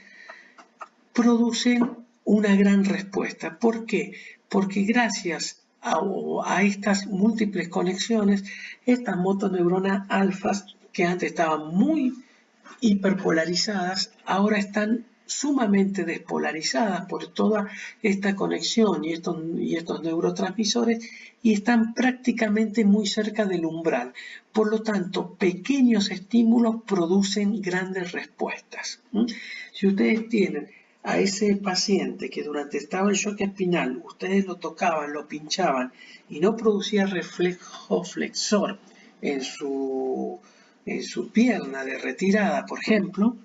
producen una gran respuesta. ¿Por qué? Porque gracias a estas múltiples conexiones, estas motoneuronas alfas que antes estaban muy hiperpolarizadas, ahora están sumamente despolarizadas por toda esta conexión y estos neurotransmisores, y están prácticamente muy cerca del umbral. Por lo tanto, pequeños estímulos producen grandes respuestas. Si ustedes tienen a ese paciente que durante estaba en shock espinal, ustedes lo tocaban, lo pinchaban y no producía reflejo flexor en su pierna de retirada, por ejemplo,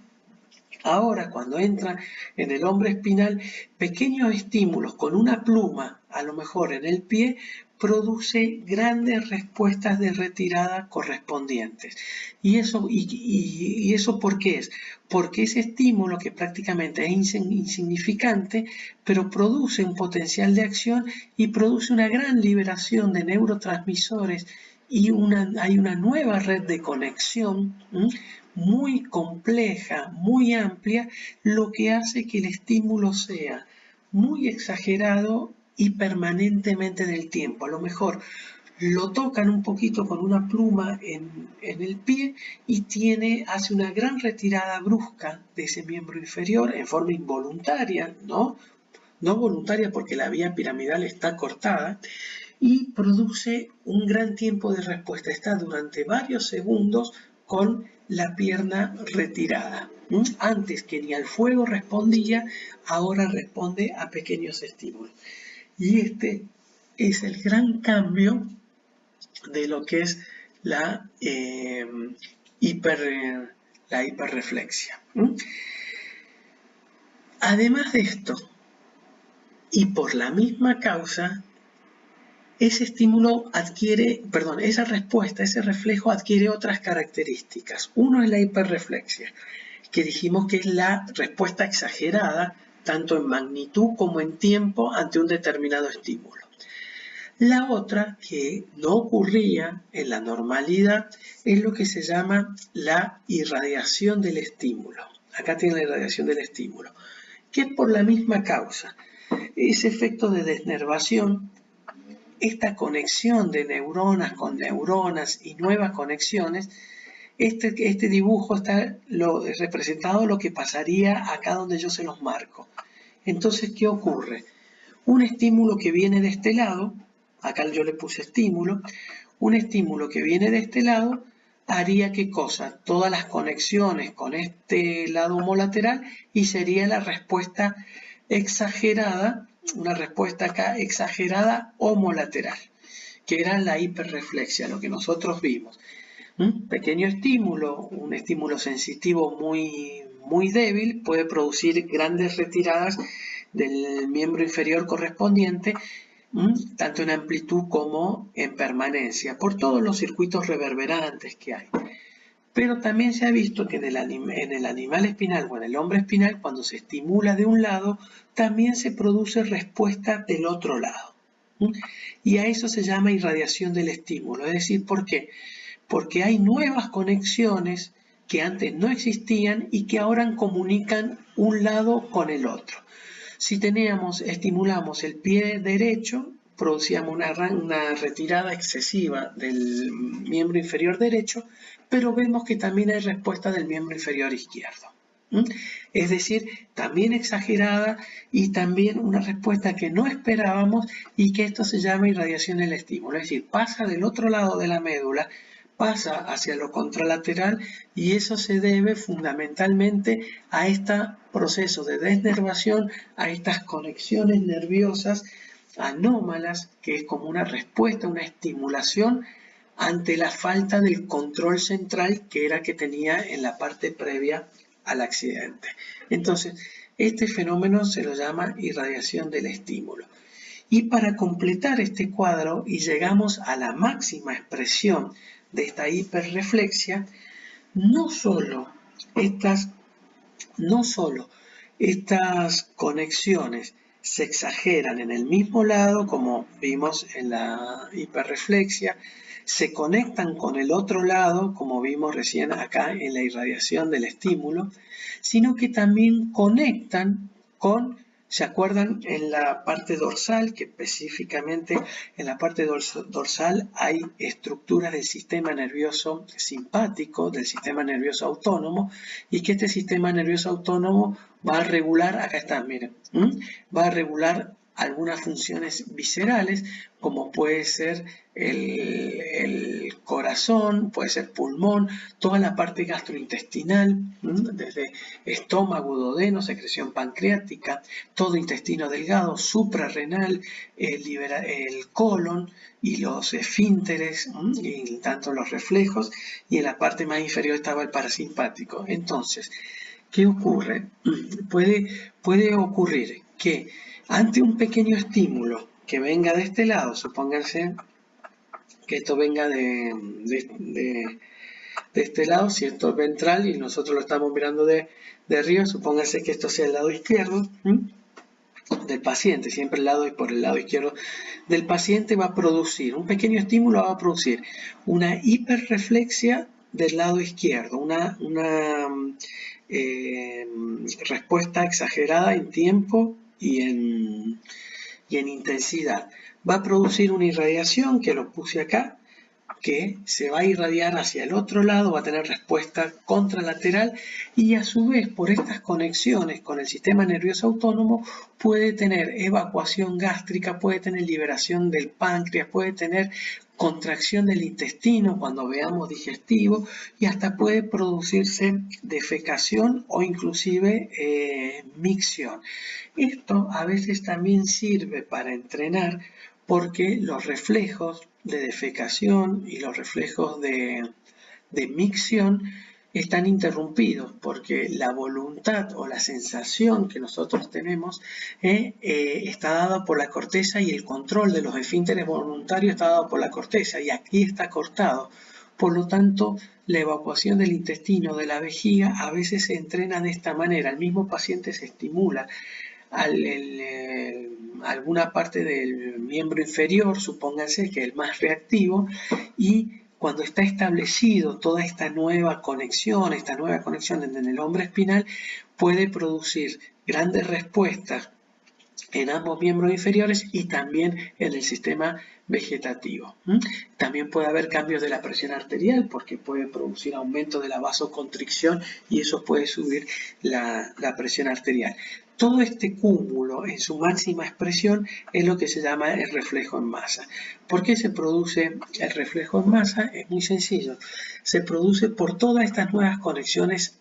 ahora cuando entra en el hombro espinal, pequeños estímulos con una pluma, a lo mejor en el pie, produce grandes respuestas de retirada correspondientes. ¿Y eso por qué es? Porque ese estímulo, que prácticamente es insignificante, pero produce un potencial de acción y produce una gran liberación de neurotransmisores, y hay una nueva red de conexión muy compleja, muy amplia, lo que hace que el estímulo sea muy exagerado y permanentemente en el tiempo. A lo mejor lo tocan un poquito con una pluma en el pie y hace una gran retirada brusca de ese miembro inferior en forma involuntaria, ¿no? No voluntaria, porque la vía piramidal está cortada, y produce un gran tiempo de respuesta. Está durante varios segundos con la pierna retirada. Antes que ni al fuego respondía, ahora responde a pequeños estímulos. Y este es el gran cambio de lo que es la hiperreflexia. Además de esto, y por la misma causa, ese estímulo adquiere, perdón, esa respuesta, ese reflejo adquiere otras características. Uno es la hiperreflexia, que dijimos que es la respuesta exagerada, tanto en magnitud como en tiempo, ante un determinado estímulo. La otra, que no ocurría en la normalidad, es lo que se llama la irradiación del estímulo. Acá tiene la irradiación del estímulo, que es por la misma causa. Ese efecto de desnervación, esta conexión de neuronas con neuronas y nuevas conexiones, este dibujo está representado lo que pasaría acá donde yo se los marco. Entonces, ¿qué ocurre? Un estímulo que viene de este lado, acá yo le puse estímulo, un estímulo que viene de este lado haría ¿qué cosa? Todas las conexiones con este lado homolateral y sería la respuesta exagerada, una respuesta acá exagerada homolateral, que era la hiperreflexia, lo que nosotros vimos. Un pequeño estímulo, un estímulo sensitivo muy débil, puede producir grandes retiradas del miembro inferior correspondiente, tanto en amplitud como en permanencia, por todos los circuitos reverberantes que hay. Pero también se ha visto que en el animal espinal o en el hombre espinal, cuando se estimula de un lado, también se produce respuesta del otro lado. Y a eso se llama irradiación del estímulo. Es decir, ¿por qué? Porque hay nuevas conexiones que antes no existían y que ahora comunican un lado con el otro. Si estimulamos el pie derecho, producíamos una retirada excesiva del miembro inferior derecho, pero vemos que también hay respuesta del miembro inferior izquierdo. Es decir, también exagerada y también una respuesta que no esperábamos, y que esto se llama irradiación del estímulo. Es decir, pasa del otro lado de la médula, pasa hacia lo contralateral, y eso se debe fundamentalmente a este proceso de desnervación, a estas conexiones nerviosas anómalas, que es como una respuesta, una estimulación ante la falta del control central que era que tenía en la parte previa al accidente. Entonces, este fenómeno se lo llama irradiación del estímulo. Y para completar este cuadro, y llegamos a la máxima expresión de esta hiperreflexia, no solo estas conexiones se exageran en el mismo lado, como vimos en la hiperreflexia, se conectan con el otro lado, como vimos recién acá en la irradiación del estímulo, sino que también conectan con, ¿se acuerdan? En la parte dorsal, que específicamente en la parte dorsal hay estructuras del sistema nervioso simpático, del sistema nervioso autónomo, y que este sistema nervioso autónomo va a regular, acá está, miren, va a regular algunas funciones viscerales, como puede ser el corazón, puede ser pulmón, toda la parte gastrointestinal, desde estómago, duodeno, secreción pancreática, todo intestino delgado, suprarrenal, el colon y los esfínteres, y tanto los reflejos, y en la parte más inferior estaba el parasimpático. Entonces, ¿qué ocurre? Puede ocurrir que ante un pequeño estímulo que venga de este lado, supónganse que esto venga de este lado, si esto es ventral y nosotros lo estamos mirando de arriba, supónganse que esto sea el lado izquierdo del paciente, siempre el lado y por el lado izquierdo del paciente va a producir, un pequeño estímulo va a producir una hiperreflexia del lado izquierdo, una respuesta exagerada en tiempo y en intensidad. Va a producir una irradiación, que lo puse acá, que se va a irradiar hacia el otro lado, va a tener respuesta contralateral, y a su vez por estas conexiones con el sistema nervioso autónomo puede tener evacuación gástrica, puede tener liberación del páncreas, puede tener contracción del intestino cuando veamos digestivo, y hasta puede producirse defecación o inclusive micción. Esto a veces también sirve para entrenar, porque los reflejos de defecación y los reflejos de micción están interrumpidos porque la voluntad o la sensación que nosotros tenemos está dada por la corteza y el control de los esfínteres voluntarios está dado por la corteza y aquí está cortado. Por lo tanto, la evacuación del intestino, de la vejiga, a veces se entrena de esta manera. El mismo paciente se estimula alguna parte del miembro inferior, supónganse que es el más reactivo, y cuando está establecido toda esta nueva conexión en el hombro espinal, puede producir grandes respuestas en ambos miembros inferiores y también en el sistema vegetativo. También puede haber cambios de la presión arterial porque puede producir aumento de la vasoconstricción y eso puede subir la presión arterial. Todo este cúmulo en su máxima expresión es lo que se llama el reflejo en masa. ¿Por qué se produce el reflejo en masa? Es muy sencillo. Se produce por todas estas nuevas conexiones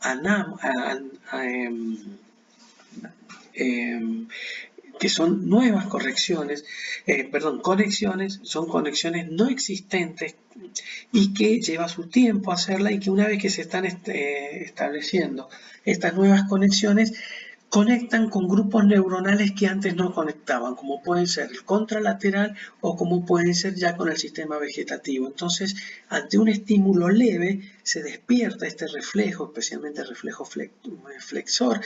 que son nuevas conexiones, son conexiones no existentes y que lleva su tiempo hacerla y que una vez que se están estableciendo estas nuevas conexiones, conectan con grupos neuronales que antes no conectaban, como pueden ser el contralateral o como pueden ser ya con el sistema vegetativo. Entonces, ante un estímulo leve, se despierta este reflejo, especialmente el reflejo flexor,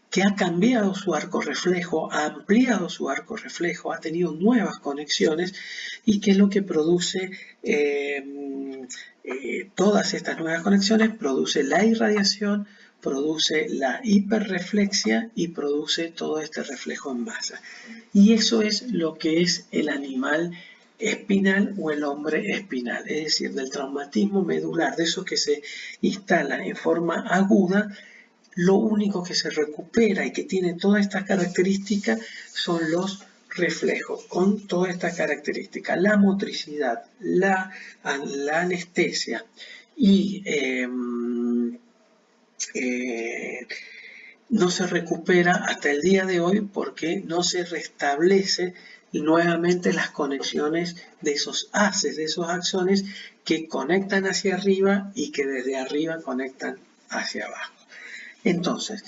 que ha cambiado su arco reflejo, ha ampliado su arco reflejo, ha tenido nuevas conexiones y que es lo que produce todas estas nuevas conexiones, produce la irradiación, produce la hiperreflexia y produce todo este reflejo en masa. Y eso es lo que es el animal espinal o el hombre espinal, es decir, del traumatismo medular, de eso que se instala en forma aguda. Lo único que se recupera y que tiene todas estas características son los reflejos, con todas estas características, la motricidad, la anestesia y no se recupera hasta el día de hoy porque no se restablece nuevamente las conexiones de esos haces, de esos axones que conectan hacia arriba y que desde arriba conectan hacia abajo. Entonces,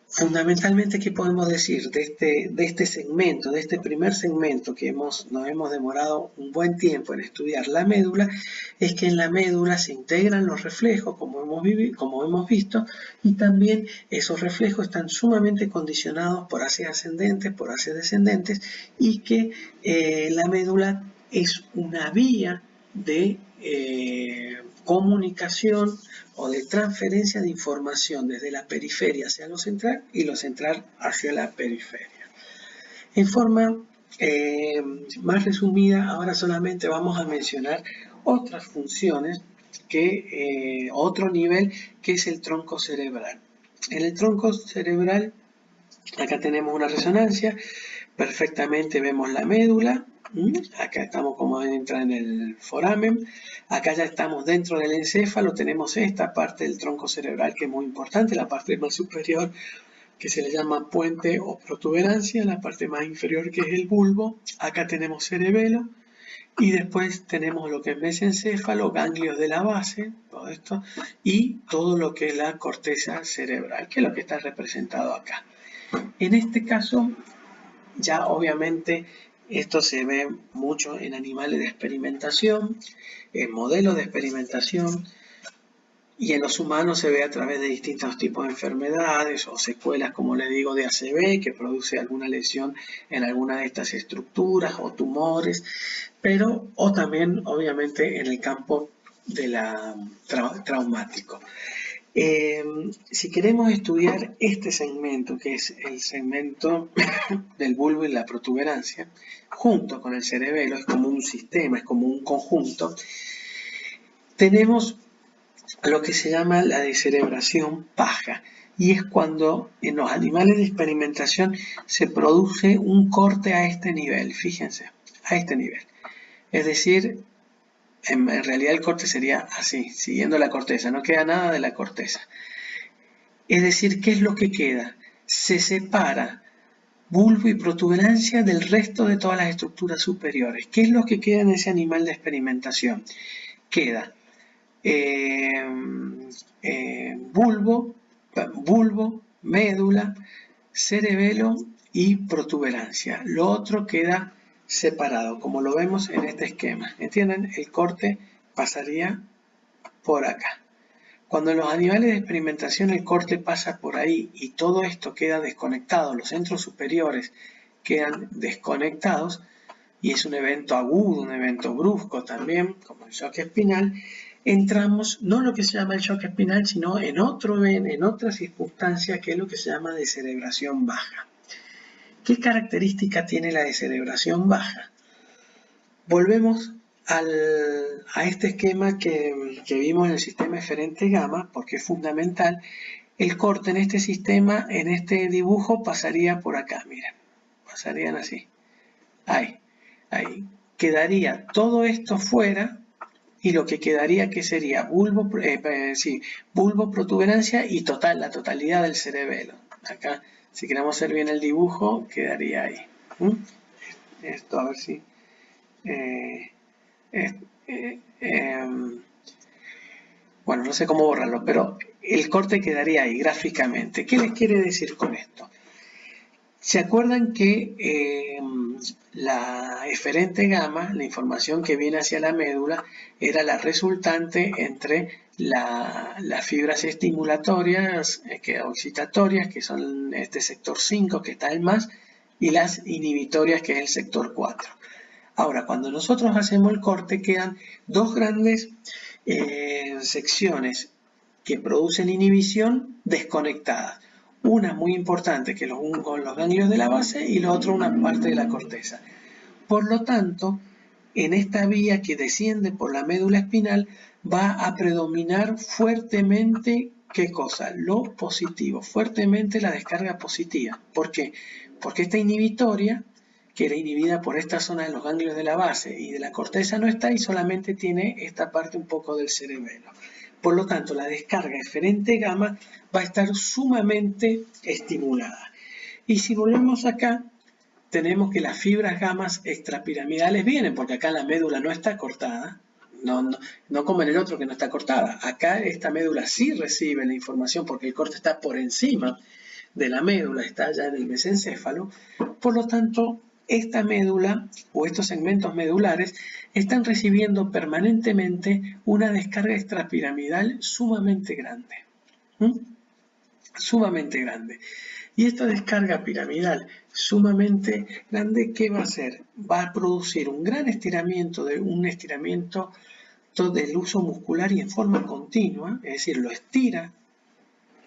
fundamentalmente, ¿qué podemos decir de este segmento, de este primer segmento que nos hemos demorado un buen tiempo en estudiar la médula? Es que en la médula se integran los reflejos, como hemos visto, y también esos reflejos están sumamente condicionados por haces ascendentes, por haces descendentes, y que la médula es una vía de comunicación o de transferencia de información desde la periferia hacia lo central y lo central hacia la periferia. En forma más resumida, ahora solamente vamos a mencionar otras funciones, otro nivel que es el tronco cerebral. En el tronco cerebral, acá tenemos una resonancia, perfectamente vemos la médula. Acá estamos como entra en el foramen, acá ya estamos dentro del encéfalo, tenemos esta parte del tronco cerebral que es muy importante, la parte más superior que se le llama puente o protuberancia, la parte más inferior que es el bulbo, acá tenemos cerebelo y después tenemos lo que es mesencéfalo, ganglios de la base, todo esto, y todo lo que es la corteza cerebral, que es lo que está representado acá. En este caso, ya obviamente esto se ve mucho en animales de experimentación, en modelos de experimentación, y en los humanos se ve a través de distintos tipos de enfermedades o secuelas, como le digo, de ACV, que produce alguna lesión en alguna de estas estructuras o tumores, o también obviamente en el campo de la traumático. Si queremos estudiar este segmento, que es el segmento del bulbo y la protuberancia, junto con el cerebelo, es como un sistema, es como un conjunto, tenemos lo que se llama la descerebración paja, y es cuando en los animales de experimentación se produce un corte a este nivel, fíjense, a este nivel. Es decir, en realidad el corte sería así, siguiendo la corteza, no queda nada de la corteza. Es decir, ¿qué es lo que queda? Se separa bulbo y protuberancia del resto de todas las estructuras superiores. ¿Qué es lo que queda en ese animal de experimentación? Queda bulbo, médula, cerebelo y protuberancia. Lo otro queda separado, como lo vemos en este esquema. ¿Entienden? El corte pasaría por acá. Cuando en los animales de experimentación el corte pasa por ahí y todo esto queda desconectado, los centros superiores quedan desconectados, y es un evento agudo, un evento brusco también, como el shock espinal, entramos no en lo que se llama el shock espinal, sino en otra circunstancia que es lo que se llama descerebración baja. ¿Qué característica tiene la descerebración baja? Volvemos a este esquema que vimos en el sistema eferente gamma, porque es fundamental. El corte en este sistema, en este dibujo, pasaría por acá, miren, pasarían así, ahí. Quedaría todo esto fuera y lo que quedaría que sería bulbo, protuberancia y la totalidad del cerebelo. Acá, si queremos hacer bien el dibujo, quedaría ahí. Esto, a ver si... bueno, no sé cómo borrarlo, pero el corte quedaría ahí gráficamente. ¿Qué les quiere decir con esto? ¿Se acuerdan que la eferente gamma, la información que viene hacia la médula, era la resultante entre las fibras estimulatorias, excitatorias, que son este sector 5, que está en más, y las inhibitorias, que es el sector 4. Ahora, cuando nosotros hacemos el corte, quedan dos grandes secciones que producen inhibición desconectadas. Una muy importante, que con los ganglios de la base, y la otra una parte de la corteza. Por lo tanto, en esta vía que desciende por la médula espinal, va a predominar fuertemente, ¿qué cosa? Lo positivo, fuertemente la descarga positiva. ¿Por qué? Porque esta inhibitoria, que era inhibida por esta zona de los ganglios de la base y de la corteza, no está y solamente tiene esta parte un poco del cerebelo. Por lo tanto, la descarga eferente gamma va a estar sumamente estimulada. Y si volvemos acá, tenemos que las fibras gamas extrapiramidales vienen, porque acá la médula no está cortada, no como en el otro que no está cortada. Acá esta médula sí recibe la información porque el corte está por encima de la médula, está allá en el mesencéfalo. Por lo tanto, esta médula o estos segmentos medulares están recibiendo permanentemente una descarga extrapiramidal sumamente grande. Sumamente grande. Y esta descarga piramidal sumamente grande, ¿qué va a hacer? Va a producir un gran estiramiento, del uso muscular y en forma continua, es decir, lo estira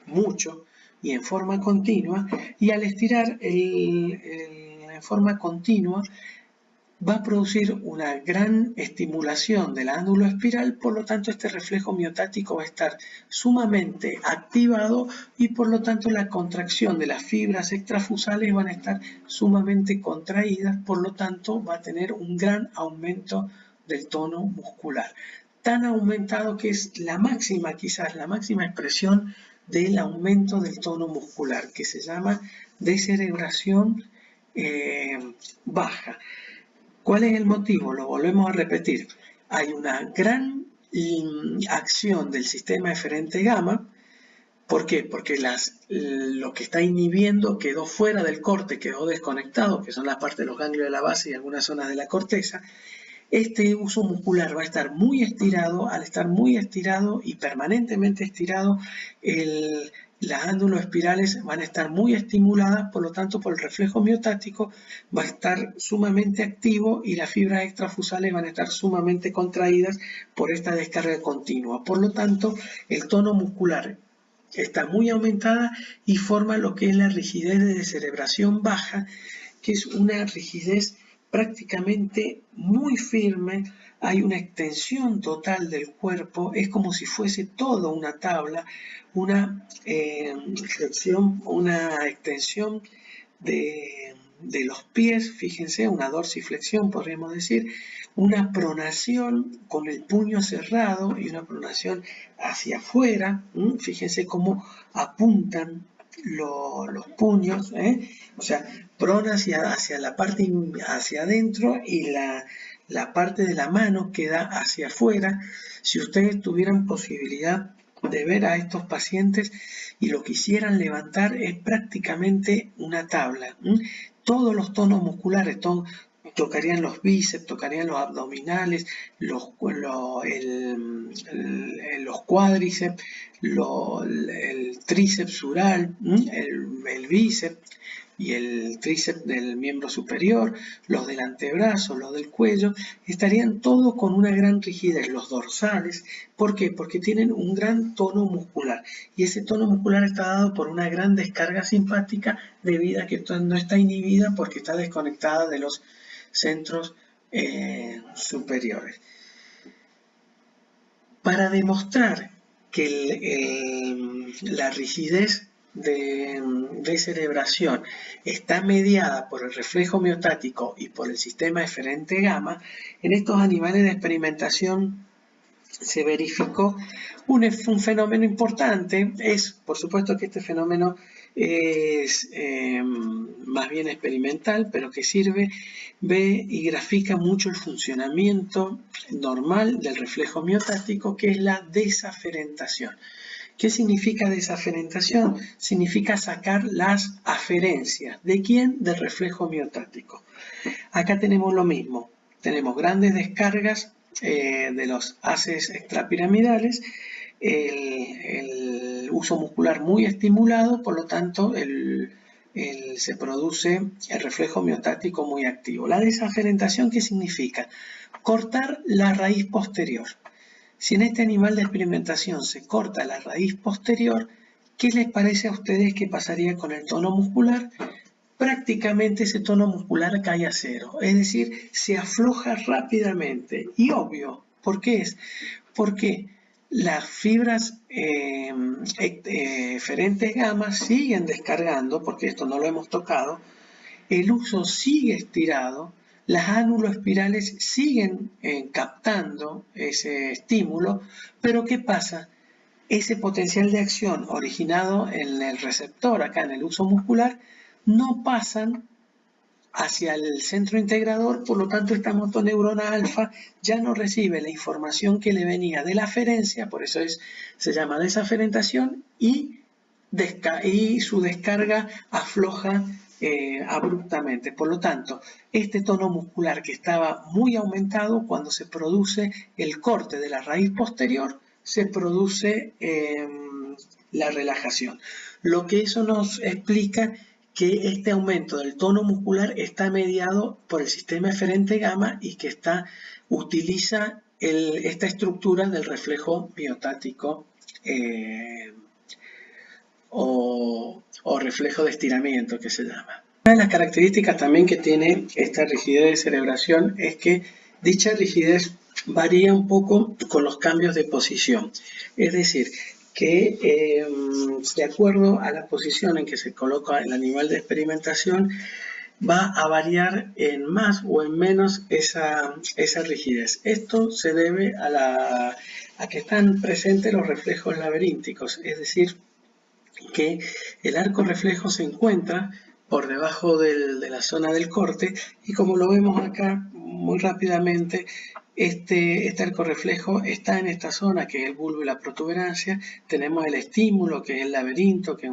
mucho y en forma continua, y al estirar en forma continua va a producir una gran estimulación del ángulo espiral, por lo tanto este reflejo miotático va a estar sumamente activado y por lo tanto la contracción de las fibras extrafusales van a estar sumamente contraídas, por lo tanto va a tener un gran aumento del tono muscular. Tan aumentado que es quizás la máxima expresión del aumento del tono muscular, que se llama descerebración baja. ¿Cuál es el motivo? Lo volvemos a repetir. Hay una gran acción del sistema eferente gamma. ¿Por qué? Porque lo que está inhibiendo quedó fuera del corte, quedó desconectado, que son las partes de los ganglios de la base y algunas zonas de la corteza. Este uso muscular va a estar muy estirado. Al estar muy estirado y permanentemente estirado, las ánduloespirales van a estar muy estimuladas, por lo tanto, por el reflejo miotático va a estar sumamente activo y las fibras extrafusales van a estar sumamente contraídas por esta descarga continua. Por lo tanto, el tono muscular está muy aumentada y forma lo que es la rigidez de descerebración baja, que es una rigidez prácticamente muy firme. Hay una extensión total del cuerpo, es como si fuese toda una tabla, una extensión de los pies, fíjense, una dorsiflexión podríamos decir, una pronación con el puño cerrado y una pronación hacia afuera. Fíjense cómo apuntan los puños, o sea, prona hacia la parte hacia adentro y la parte de la mano queda hacia afuera. Si ustedes tuvieran posibilidad de ver a estos pacientes y lo quisieran levantar es prácticamente una tabla. Todos los tonos musculares, tocarían los bíceps, tocarían los abdominales, los cuádriceps, el tríceps sural, el bíceps y el tríceps del miembro superior, los del antebrazo, los del cuello, estarían todos con una gran rigidez, los dorsales. ¿Por qué? Porque tienen un gran tono muscular y ese tono muscular está dado por una gran descarga simpática debido a que no está inhibida porque está desconectada de los centros superiores. Para demostrar que la rigidez de cerebración está mediada por el reflejo miotático y por el sistema eferente gamma, en estos animales de experimentación se verificó un fenómeno importante. Por supuesto que este fenómeno es más bien experimental, pero que ve y grafica mucho el funcionamiento normal del reflejo miotático, que es la desaferentación. ¿Qué significa desaferentación? Significa sacar las aferencias. ¿De quién? Del reflejo miotático. Acá tenemos lo mismo. Tenemos grandes descargas de los haces extrapiramidales, el uso muscular muy estimulado, por lo tanto se produce el reflejo miotático muy activo. La desaferentación, ¿qué significa? Cortar la raíz posterior. Si en este animal de experimentación se corta la raíz posterior, ¿qué les parece a ustedes que pasaría con el tono muscular? Prácticamente ese tono muscular cae a cero, es decir, se afloja rápidamente. Y obvio, ¿por qué es? Porque las fibras eferentes gamma siguen descargando, porque esto no lo hemos tocado, el uso sigue estirado, las ánuloespirales siguen captando ese estímulo, pero ¿qué pasa? Ese potencial de acción originado en el receptor, acá en el uso muscular, no pasan hacia el centro integrador, por lo tanto esta motoneurona alfa ya no recibe la información que le venía de la aferencia, por eso se llama desaferentación, y su descarga afloja abruptamente. Por lo tanto, este tono muscular que estaba muy aumentado, cuando se produce el corte de la raíz posterior, se produce la relajación. Lo que eso nos explica que este aumento del tono muscular está mediado por el sistema eferente gamma y que utiliza esta estructura del reflejo miotático o reflejo de estiramiento que se llama. Una de las características también que tiene esta rigidez de cerebración es que dicha rigidez varía un poco con los cambios de posición. Es decir, que de acuerdo a la posición en que se coloca el animal de experimentación, va a variar en más o en menos esa rigidez. Esto se debe a que están presentes los reflejos laberínticos, es decir, que el arco reflejo se encuentra por debajo de la zona del corte y como lo vemos acá muy rápidamente, este arco reflejo está en esta zona que es el bulbo y la protuberancia. Tenemos el estímulo que es el laberinto, que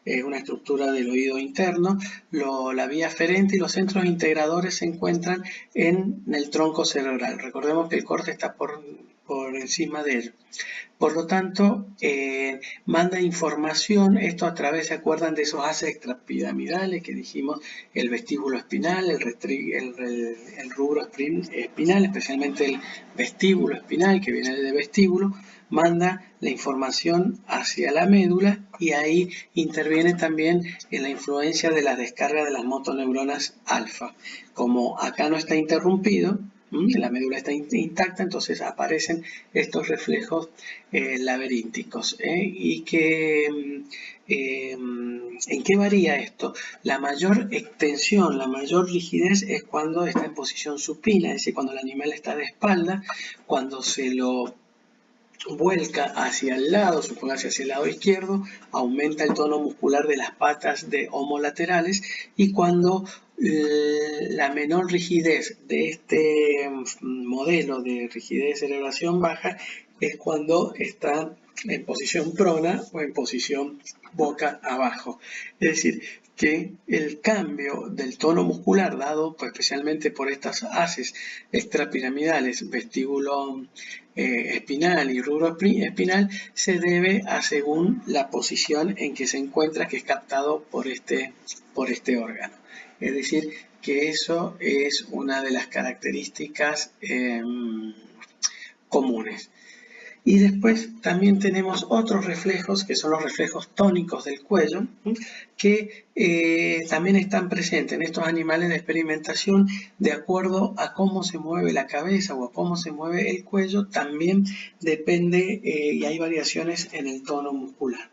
es una estructura del oído interno, la vía aferente y los centros integradores se encuentran en el tronco cerebral. Recordemos que el corte está por encima de él. Por lo tanto, manda información, esto a través, ¿se acuerdan de esos haces extrapiramidales que dijimos? El vestíbulo espinal, el rubro espinal, especialmente el vestíbulo espinal, que viene de vestíbulo, manda la información hacia la médula y ahí interviene también en la influencia de la descarga de las motoneuronas alfa. Como acá no está interrumpido, la médula está intacta, entonces aparecen estos reflejos laberínticos. ¿Y en qué varía esto? La mayor extensión, la mayor rigidez es cuando está en posición supina, es decir, cuando el animal está de espalda, cuando se lo vuelca hacia el lado, supóngase hacia el lado izquierdo, aumenta el tono muscular de las patas homolaterales y cuando la menor rigidez de este modelo de rigidez de cerebración baja, es cuando está en posición prona o en posición boca abajo. Es decir, que el cambio del tono muscular dado pues, especialmente por estas haces extrapiramidales, vestíbulo espinal y rubro espinal, se debe a según la posición en que se encuentra, que es captado por este órgano. Es decir, que eso es una de las características comunes. Y después también tenemos otros reflejos, que son los reflejos tónicos del cuello, que también están presentes en estos animales de experimentación de acuerdo a cómo se mueve la cabeza o a cómo se mueve el cuello, también depende y hay variaciones en el tono muscular.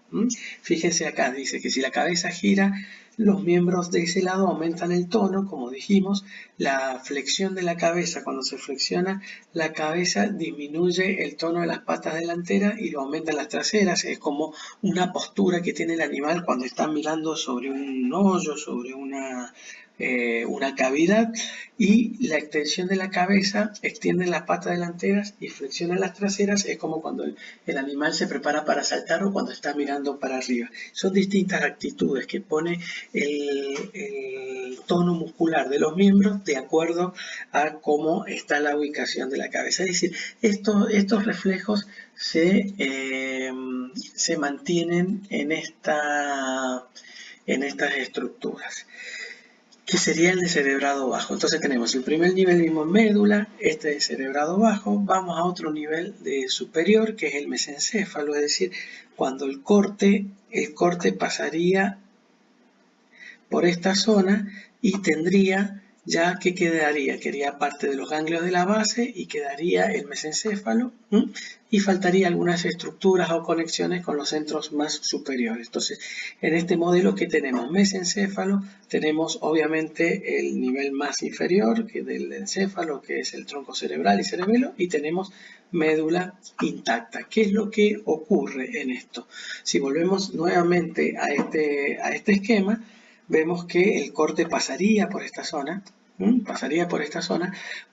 Fíjense acá, dice que si la cabeza gira, los miembros de ese lado aumentan el tono, como dijimos, la flexión de la cabeza, cuando se flexiona la cabeza disminuye el tono de las patas delanteras y lo aumenta las traseras, es como una postura que tiene el animal cuando está mirando sobre un hoyo, sobre una cavidad, y la extensión de la cabeza extiende las patas delanteras y flexiona las traseras, es como cuando el animal se prepara para saltar o cuando está mirando para arriba. Son distintas actitudes que pone el tono muscular de los miembros de acuerdo a cómo está la ubicación de la cabeza. Es decir, estos reflejos se mantienen en estas estructuras, que sería el descerebrado bajo. Entonces tenemos el primer nivel mismo en médula, este descerebrado bajo, vamos a otro nivel de superior que es el mesencéfalo, es decir, cuando el corte pasaría por esta zona y tendría ya que quedaría parte de los ganglios de la base y quedaría el mesencéfalo y faltaría algunas estructuras o conexiones con los centros más superiores. Entonces, en este modelo que tenemos mesencéfalo, tenemos obviamente el nivel más inferior que del encéfalo, que es el tronco cerebral y cerebelo, y tenemos médula intacta. ¿Qué es lo que ocurre en esto? Si volvemos nuevamente a este esquema, vemos que el corte pasaría por esta zona,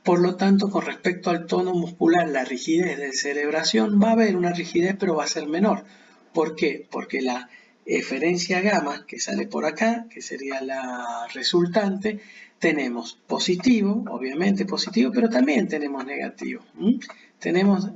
por lo tanto, con respecto al tono muscular, la rigidez de cerebración, va a haber una rigidez, pero va a ser menor. ¿Por qué? Porque la eferencia gamma, que sale por acá, que sería la resultante, tenemos positivo, obviamente positivo, pero también tenemos negativo. Tenemos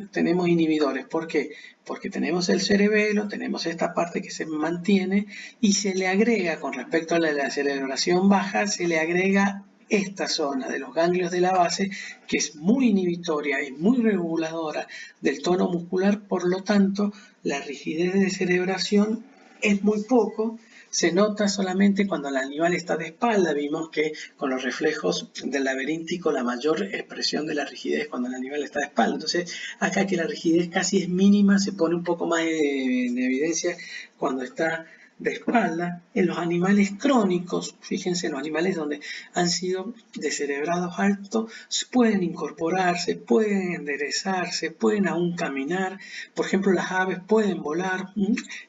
inhibidores. ¿Por qué? Porque tenemos el cerebelo, tenemos esta parte que se mantiene y se le agrega, con respecto a la celebración baja, se le agrega esta zona de los ganglios de la base, que es muy inhibitoria y muy reguladora del tono muscular, por lo tanto, la rigidez de cerebración es muy poco. Se nota solamente cuando el animal está de espalda. Vimos que con los reflejos del laberíntico la mayor expresión de la rigidez cuando el animal está de espalda. Entonces acá que la rigidez casi es mínima, se pone un poco más en evidencia cuando está de espalda. En los animales crónicos, fíjense, en los animales donde han sido descerebrados altos, pueden incorporarse, pueden enderezarse, pueden aún caminar. Por ejemplo, las aves pueden volar.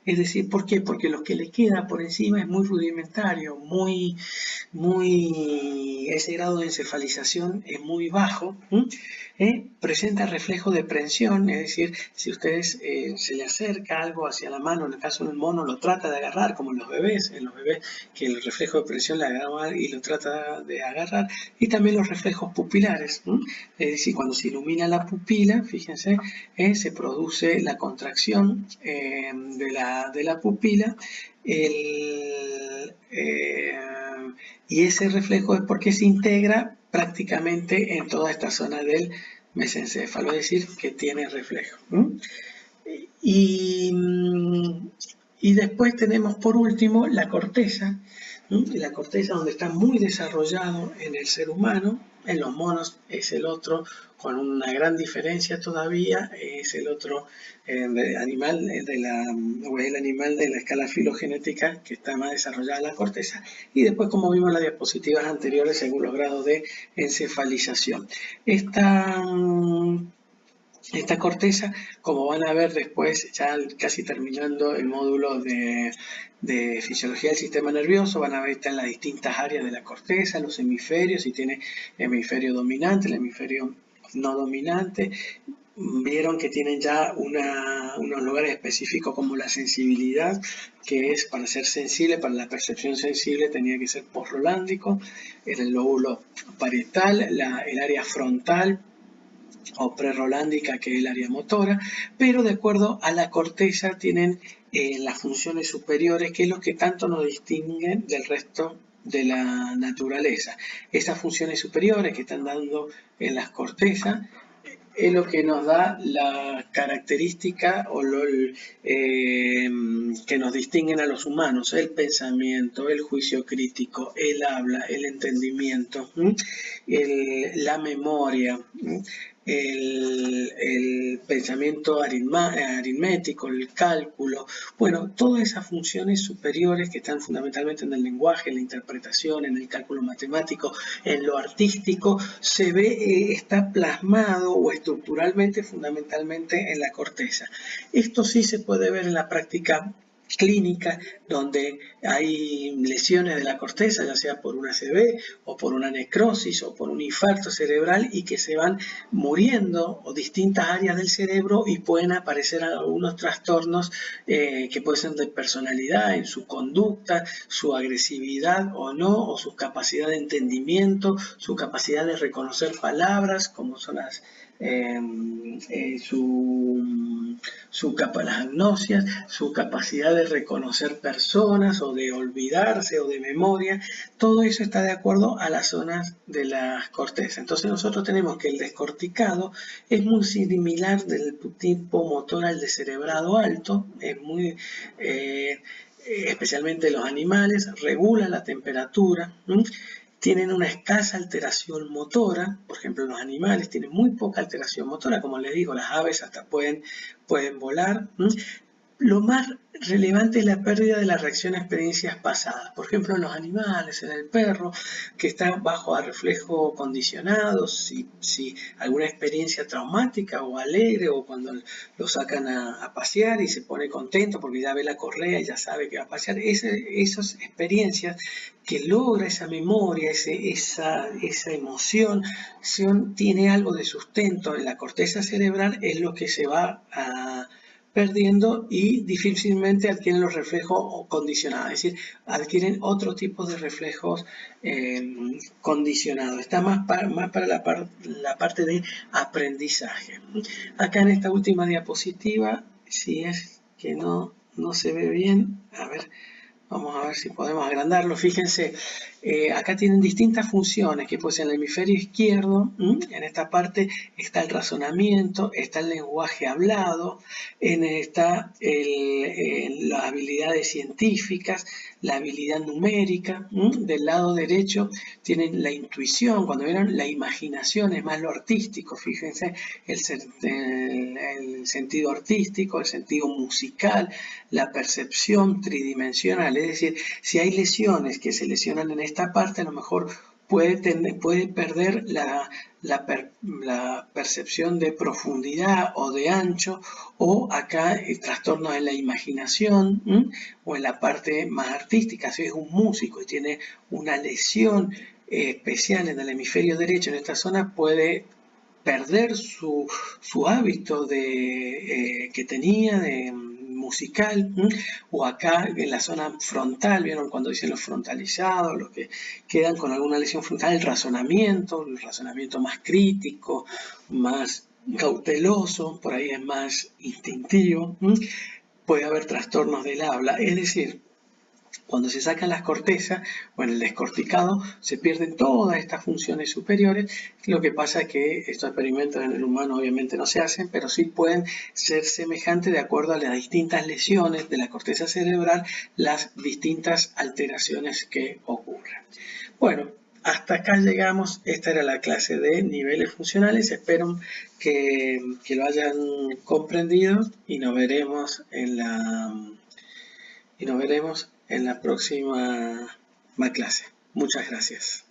Es decir, ¿por qué? Porque lo que le queda por encima es muy rudimentario, ese grado de encefalización es muy bajo. Presenta reflejo de prensión, es decir, si ustedes se le acerca algo hacia la mano, en el caso del mono, lo trata de agarrar, como en los bebés que el reflejo de presión le agarra y lo trata de agarrar, y también los reflejos pupilares, es decir, cuando se ilumina la pupila, fíjense, se produce la contracción de la pupila, y ese reflejo es porque se integra prácticamente en toda esta zona del mesencéfalo, es decir, que tiene reflejo. Y después tenemos por último la corteza, la corteza donde está muy desarrollado en el ser humano. En los monos es el otro, con una gran diferencia todavía, es el otro animal el animal de la escala filogenética que está más desarrollada la corteza, y después, como vimos en las diapositivas anteriores, según los grados de encefalización. Esta corteza, como van a ver después, ya casi terminando el módulo de fisiología del sistema nervioso, van a ver en las distintas áreas de la corteza, los hemisferios, si tiene hemisferio dominante, el hemisferio no dominante, vieron que tienen ya unos lugares específicos como la sensibilidad, que es para ser sensible, para la percepción sensible tenía que ser postrolándico, era el lóbulo parietal, el área frontal o prerolándica, que es el área motora, pero de acuerdo a la corteza tienen las funciones superiores, que es lo que tanto nos distinguen del resto de la naturaleza. Esas funciones superiores que están dando en las cortezas es lo que nos da la característica o que nos distinguen a los humanos: el pensamiento, el juicio crítico, el habla, el entendimiento, la memoria, el pensamiento aritmético, el cálculo. Bueno, todas esas funciones superiores que están fundamentalmente en el lenguaje, en la interpretación, en el cálculo matemático, en lo artístico, se ve, está plasmado o estructuralmente fundamentalmente en la corteza. Esto sí se puede ver en la práctica clínica, donde hay lesiones de la corteza, ya sea por una ACV o por una necrosis o por un infarto cerebral, y que se van muriendo o distintas áreas del cerebro y pueden aparecer algunos trastornos que pueden ser de personalidad, en su conducta, su agresividad o no, o su capacidad de entendimiento, su capacidad de reconocer palabras, como son las las agnosias, su capacidad de reconocer personas o de olvidarse o de memoria. Todo eso está de acuerdo a las zonas de la corteza. Entonces nosotros tenemos que el descorticado es muy similar del tipo motor al descerebrado alto, es muy especialmente los animales, regula la temperatura, tienen una escasa alteración motora. Por ejemplo, los animales tienen muy poca alteración motora, como les digo, las aves hasta pueden volar. Lo más relevante es la pérdida de la reacción a experiencias pasadas. Por ejemplo, en los animales, en el perro, que está bajo a reflejo condicionado, si alguna experiencia traumática o alegre, o cuando lo sacan a pasear y se pone contento porque ya ve la correa y ya sabe que va a pasear, esas experiencias que logra esa memoria, esa emoción, tiene algo de sustento en la corteza cerebral, es lo que se va perdiendo y difícilmente adquieren los reflejos condicionados, es decir, adquieren otro tipo de reflejos condicionados. Está más para la parte de aprendizaje. Acá en esta última diapositiva, si es que no se ve bien, a ver, vamos a ver si podemos agrandarlo. Fíjense, acá tienen distintas funciones, que pues en el hemisferio izquierdo, en esta parte está el razonamiento, está el lenguaje hablado, está las habilidades científicas, la habilidad numérica. Del lado derecho tienen la intuición. Cuando vieron la imaginación, es más lo artístico, fíjense, el sentido artístico, el sentido musical, la percepción tridimensional. Es decir, si hay lesiones que se lesionan en esta parte, a lo mejor puede perder la percepción de profundidad o de ancho, o acá trastornos en la imaginación, o en la parte más artística. Si es un músico y tiene una lesión especial en el hemisferio derecho, en esta zona, puede perder su hábito que tenía de musical. O acá en la zona frontal, vieron cuando dicen los frontalizados, los que quedan con alguna lesión frontal, el razonamiento más crítico, más cauteloso, por ahí es más instintivo. Puede haber trastornos del habla, es decir, cuando se sacan las cortezas o en el descorticado se pierden todas estas funciones superiores. Lo que pasa es que estos experimentos en el humano obviamente no se hacen, pero sí pueden ser semejantes de acuerdo a las distintas lesiones de la corteza cerebral, las distintas alteraciones que ocurren. Bueno, hasta acá llegamos. Esta era la clase de niveles funcionales. Espero que lo hayan comprendido y nos veremos en la próxima clase. Muchas gracias.